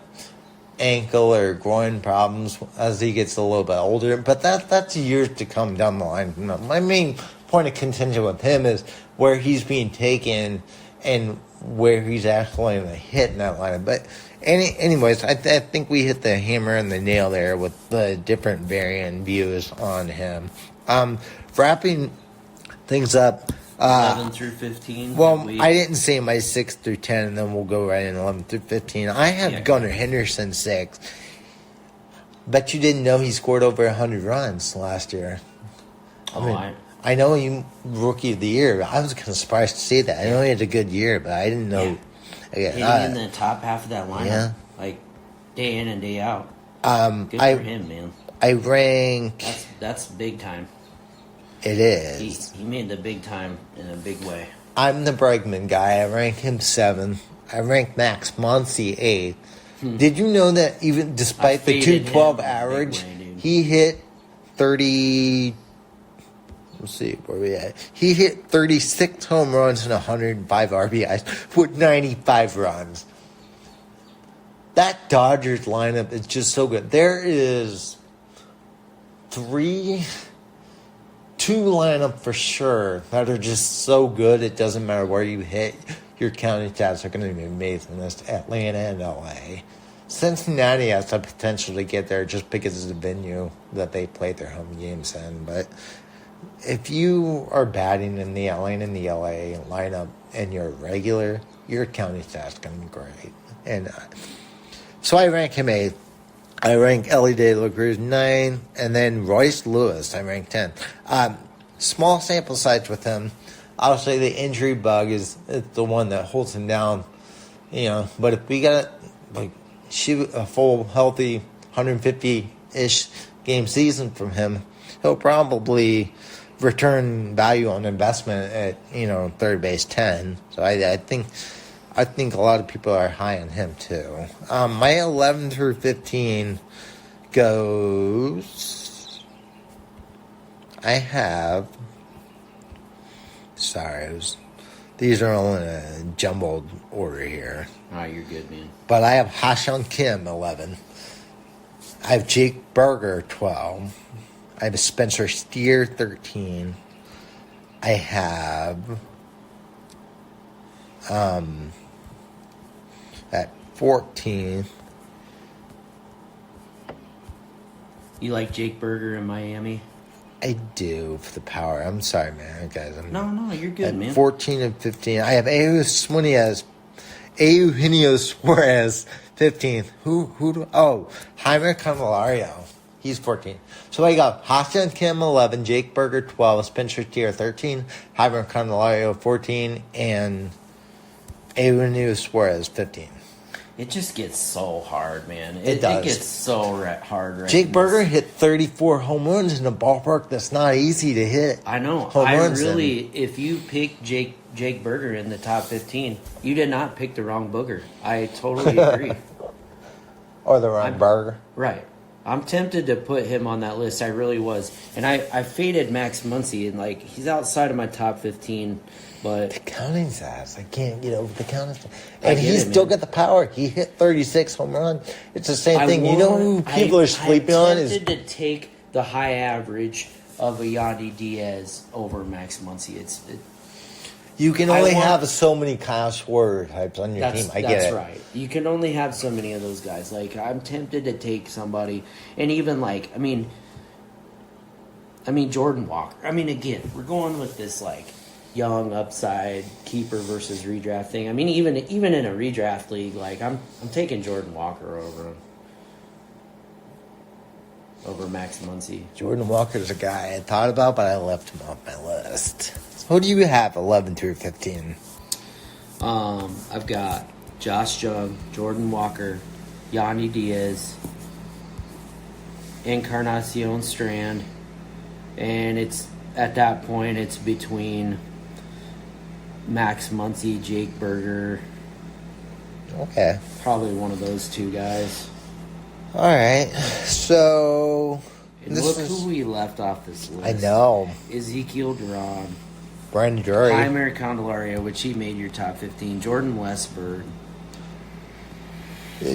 ankle or groin problems as he gets a little bit older? But that's years to come down the line. My main point of contention with him is where he's being taken and where he's actually going to hit in that lineup. But anyways, I think we hit the hammer and the nail there with the different varying views on him. Wrapping things up. 11 through 15. Well, I didn't say my 6 through 10, and then we'll go right in 11 through 15. I have Gunnar Henderson 6. Bet you didn't know he scored over 100 runs last year. I know he rookie of the year. I was kind of surprised to see that. I know he had a good year, but I didn't know. Hitting in the top half of that lineup, like day in and day out. Good for him, man. I rank. That's big time. It is. He made the big time in a big way. I'm the Bregman guy. I rank him 7th. I rank Max Muncy 8th. Did you know that even despite the 212 average, he hit 30? Let's see where we at. He hit 36 home runs and 105 RBIs with 95 runs. That Dodgers lineup is just so good. There is 2 lineup for sure that are just so good. It doesn't matter where you hit. Your county stats are going to be amazing. That's Atlanta and LA. Cincinnati has the potential to get there just because of the venue that they play their home games in. But if you are batting in the Atlanta and the LA lineup and you're regular, your county stats are going to be great. And so I rank him 8th. I rank Ellie De La Cruz 9, and then Royce Lewis, I rank 10. Small sample size with him. I'll say the injury bug is the one that holds him down, But if we got a full, healthy 150-ish game season from him, he'll probably return value on investment at third base 10. So I think a lot of people are high on him too. My 11 through 15 goes. I have. Sorry, these are all in a jumbled order here. Oh, you're good, man. But I have Ha-Seong Kim 11. I have Jake Berger 12. I have Spencer Steer 13. I have at 14. You like Jake Berger in Miami? I do for the power. I'm sorry, man, guys. No, you're good, at man. 14 and 15. I have Eugenio Suarez, 15th. Who do? Oh, Jaime Candelario. He's 14. So I got Hassan Kim, 11, Jake Berger, 12, Spencer Steer, 13, Jaime Candelario, 14, and Eugenio Suarez, 15. It just gets so hard, man. It does. It gets so hard right Jake now. Berger hit 34 home runs in a ballpark that's not easy to hit. I know. Home runs If you pick Jake Berger in the top 15, you did not pick the wrong booger. I totally agree. Or the wrong burger. Right. I'm tempted to put him on that list. I really was. And I faded Max Muncy, and like he's outside of my top 15, but the counting's ass. I can't get over the counting. And he's still got the power. He hit 36 home runs. It's the same thing. You know who people are sleeping on is. I'm tempted to take the high average of a Yandy Diaz over Max Muncy. You can only have so many Kyle Schwarber types on your team. I get it. That's right. You can only have so many of those guys. Like, I'm tempted to take somebody, and even like, I mean, Jordan Walker. I mean, again, we're going with this like young upside keeper versus redraft thing. I mean, even in a redraft league, like I'm taking Jordan Walker over Max Muncy. Jordan Walker's a guy I thought about, but I left him off my list. Who do you have 11 through 15? I've got Josh Jung, Jordan Walker, Yandy Diaz, Encarnacion Strand, and it's at that point it's between Max Muncy, Jake Berger. Okay. Probably one of those two guys. All right. So and look who we left off this list. I know. Ezekiel Duran. Brandon Drury. Jaime Candelario, which he made your top 15. Jordan Westburg.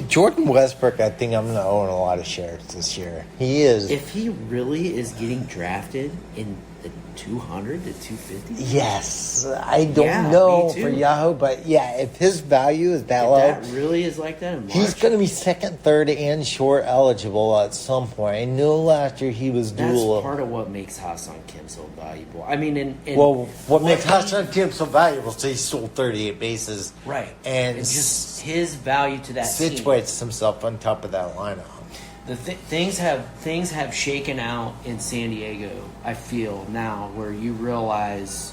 Jordan Westbrook, I think I'm going to own a lot of shares this year. He is. If he really is getting drafted in the 200 to 250? Yes. I don't know for Yahoo, but yeah, if his value is that low. That really is like that in March. He's going to be second, third, and short eligible at some point. I know last year he was dual. That's part of what makes Hassan Kim so valuable. I mean, what makes Hassan Kim so valuable is he sold 38 bases. Right. And just his value to that team. Situates himself on top of that lineup. Things have shaken out in San Diego, I feel, now, where you realize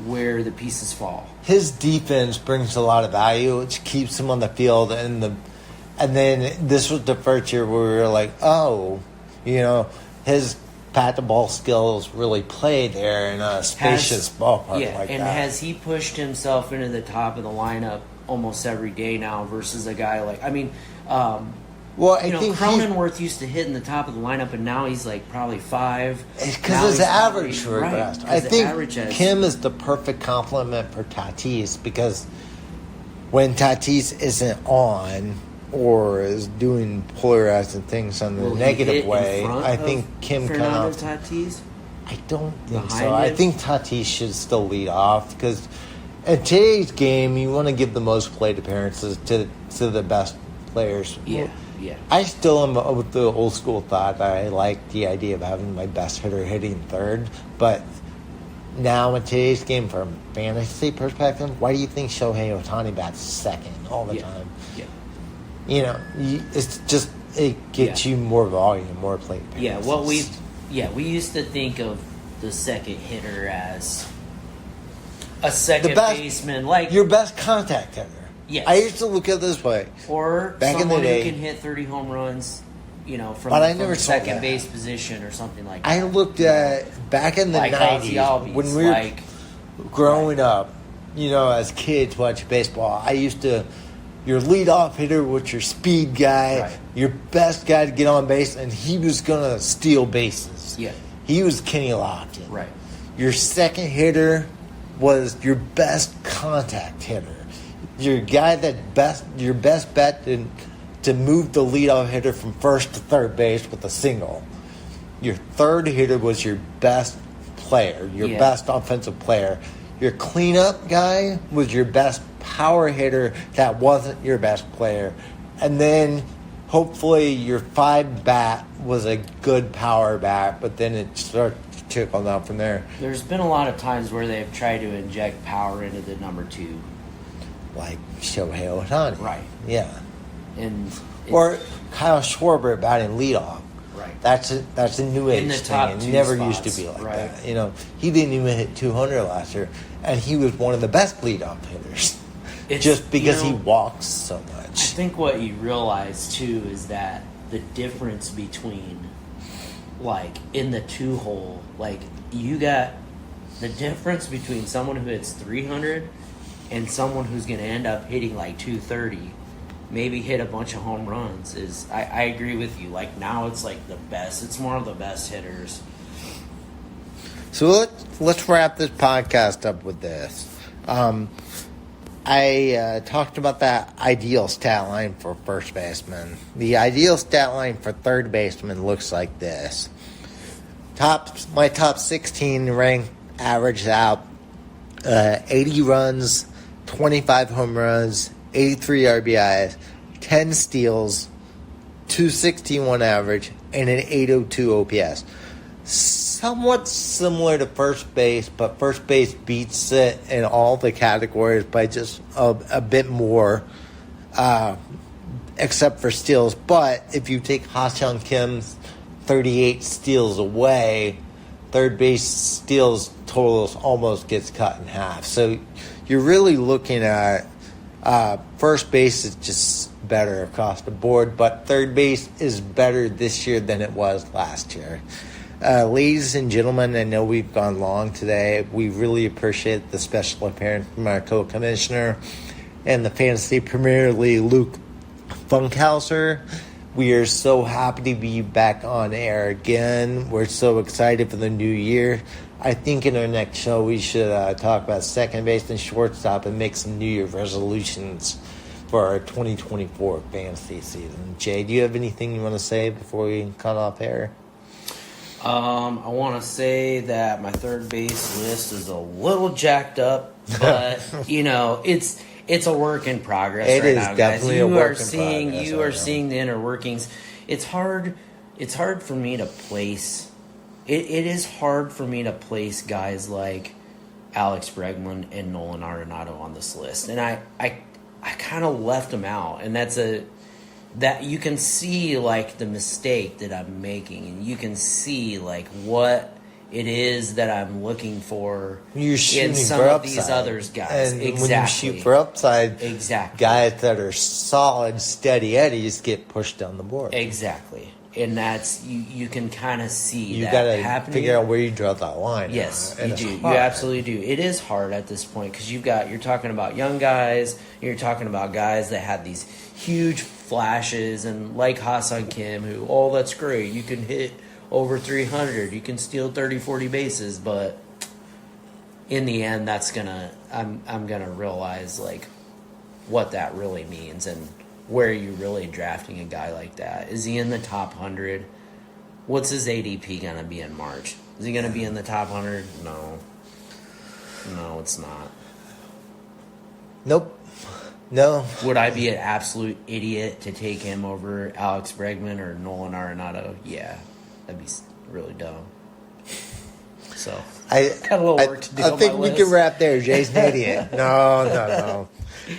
where the pieces fall. His defense brings a lot of value, which keeps him on the field, and then this was the first year where we were like, oh, his pat the ball skills really play there in a spacious ballpark like that. And has he pushed himself into the top of the lineup almost every day now versus a guy like, I think Cronenworth used to hit in the top of the lineup, and now he's like probably 5. Because his average regressed. Right, I think Kim is the perfect complement for Tatis because when Tatis isn't on or is doing polarizing things on the negative way, I think Kim kind of. Tatis? I don't think so. I think Tatis should still lead off because in today's game, you want to give the most plate appearances to the best players. Yeah. I still am with the old school thought that I like the idea of having my best hitter hitting third, but now in today's game, from a fantasy perspective, why do you think Shohei Ohtani bats second all the time? Yeah. It's just it gets you more volume, more plate appearances. We used to think of the second hitter as a second baseman, like your best contact hitter. Yes. I used to look at it this way. Or back someone in the day, who can hit 30 home runs, from the second base position or something like that. I looked at back in the 90s when we were growing up, as kids watching baseball. I used to, your leadoff hitter was your speed guy, your best guy to get on base, and he was going to steal bases. Yeah. He was Kenny Lofton. Right. Your second hitter was your best contact hitter. Your guy your best bet to move the leadoff hitter from first to third base with a single. Your third hitter was your best player, your Yeah. best offensive player. Your cleanup guy was your best power hitter that wasn't your best player. And then hopefully your 5 bat was a good power bat, but then it started to trickle down from there. There's been a lot of times where they've tried to inject power into the number 2. Like Shohei Ohtani. Right. Yeah. And Or Kyle Schwarber batting leadoff. right. That's a new age In the thing. top It 2 never spots, used to be like right. that. You know, he didn't even hit 200 last year, and he was one of the best leadoff hitters. It's, Just because you know, he walks so I much. think what you realize too is that the difference between, like, in the 2 hole, like, you got the difference between someone who hits 300 and someone who's going to end up hitting like 230, maybe hit a bunch of home runs, is, I agree with you. Like, now it's like the best. It's more of the best hitters. So let's wrap this podcast up with this. I talked about that ideal stat line for first baseman. The ideal stat line for third baseman looks like this. My top 16 ranked averaged out 80 runs, 25 home runs, 83 RBIs, 10 steals, 261 average, and an 802 OPS. Somewhat similar to first base, but first base beats it in all the categories by just a bit more, except for steals. But if you take Ha-Seong Kim's 38 steals away, third base steals totals almost gets cut in half. So you're really looking at first base is just better across the board, but third base is better this year than it was last year. Ladies and gentlemen, I know we've gone long today. We really appreciate the special appearance from our co-commissioner and the Fantasy Premier League, Luke Funkhauser. We are so happy to be back on air again. We're so excited for the new year. I think in our next show we should talk about second base and shortstop and make some New Year resolutions for our 2024 fantasy season. Jay, do you have anything you want to say before we cut off air? I want to say that my third base list is a little jacked up, but you know, it's a work in progress. It right is now, definitely guys. a work in seeing progress, you I are know. seeing the inner workings. It's hard for me to place. It is hard for me to place guys like Alex Bregman and Nolan Arenado on this list, and I kind of left them out, and that you can see like the mistake that I'm making, and you can see like what it is that I'm looking for You're shooting in some for of upside. these others guys. And exactly. when you shoot for upside, Exactly. guys that are solid, steady Eddies get pushed down the board. Exactly. And that's you can kind of see You that got to happening. figure out where you draw that line. Yes, And you it's do. You hard. absolutely do. It is hard at this point because you're talking about young guys. You're talking about guys that had these huge flashes, and like Ha-Seong Kim, who, oh, that's great. You can hit over 300. You can steal 30, 40 bases, but in the end, I'm gonna realize like what that really means and where you're really drafting a guy like that. Is he in the top 100? What's his ADP going to be in March? Is he going to be in the top 100? No. No, it's not. Nope. No. Would I be an absolute idiot to take him over Alex Bregman or Nolan Arenado? Yeah. That'd be really dumb. So, got a little work to do I on think my we list. can wrap there. Jay's an idiot. No.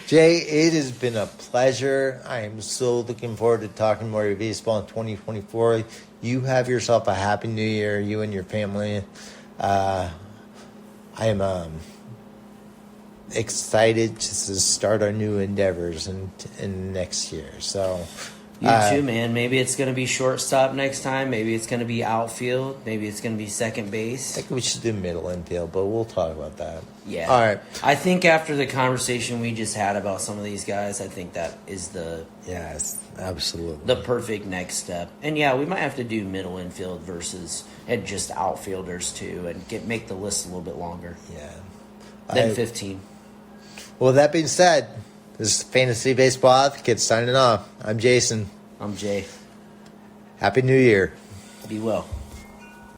Jay, it has been a pleasure. I am so looking forward to talking more baseball in 2024. You have yourself a happy new year, you and your family. I am excited to start our new endeavors in next year. So, You too, man. Maybe it's going to be shortstop next time. Maybe it's going to be outfield. Maybe it's going to be second I base. think we should do middle infield, but we'll talk about that. Yeah. All right. I think after the conversation we just had about some of these guys, I think that is Yes, absolutely. the perfect next step. And yeah, we might have to do middle infield versus and just outfielders too, and make the list a little bit longer Yeah. than 15. Well, that being said, this is Fantasy Baseball Advocate signing off. I'm Jason. I'm Jay. Happy New Year. Be well.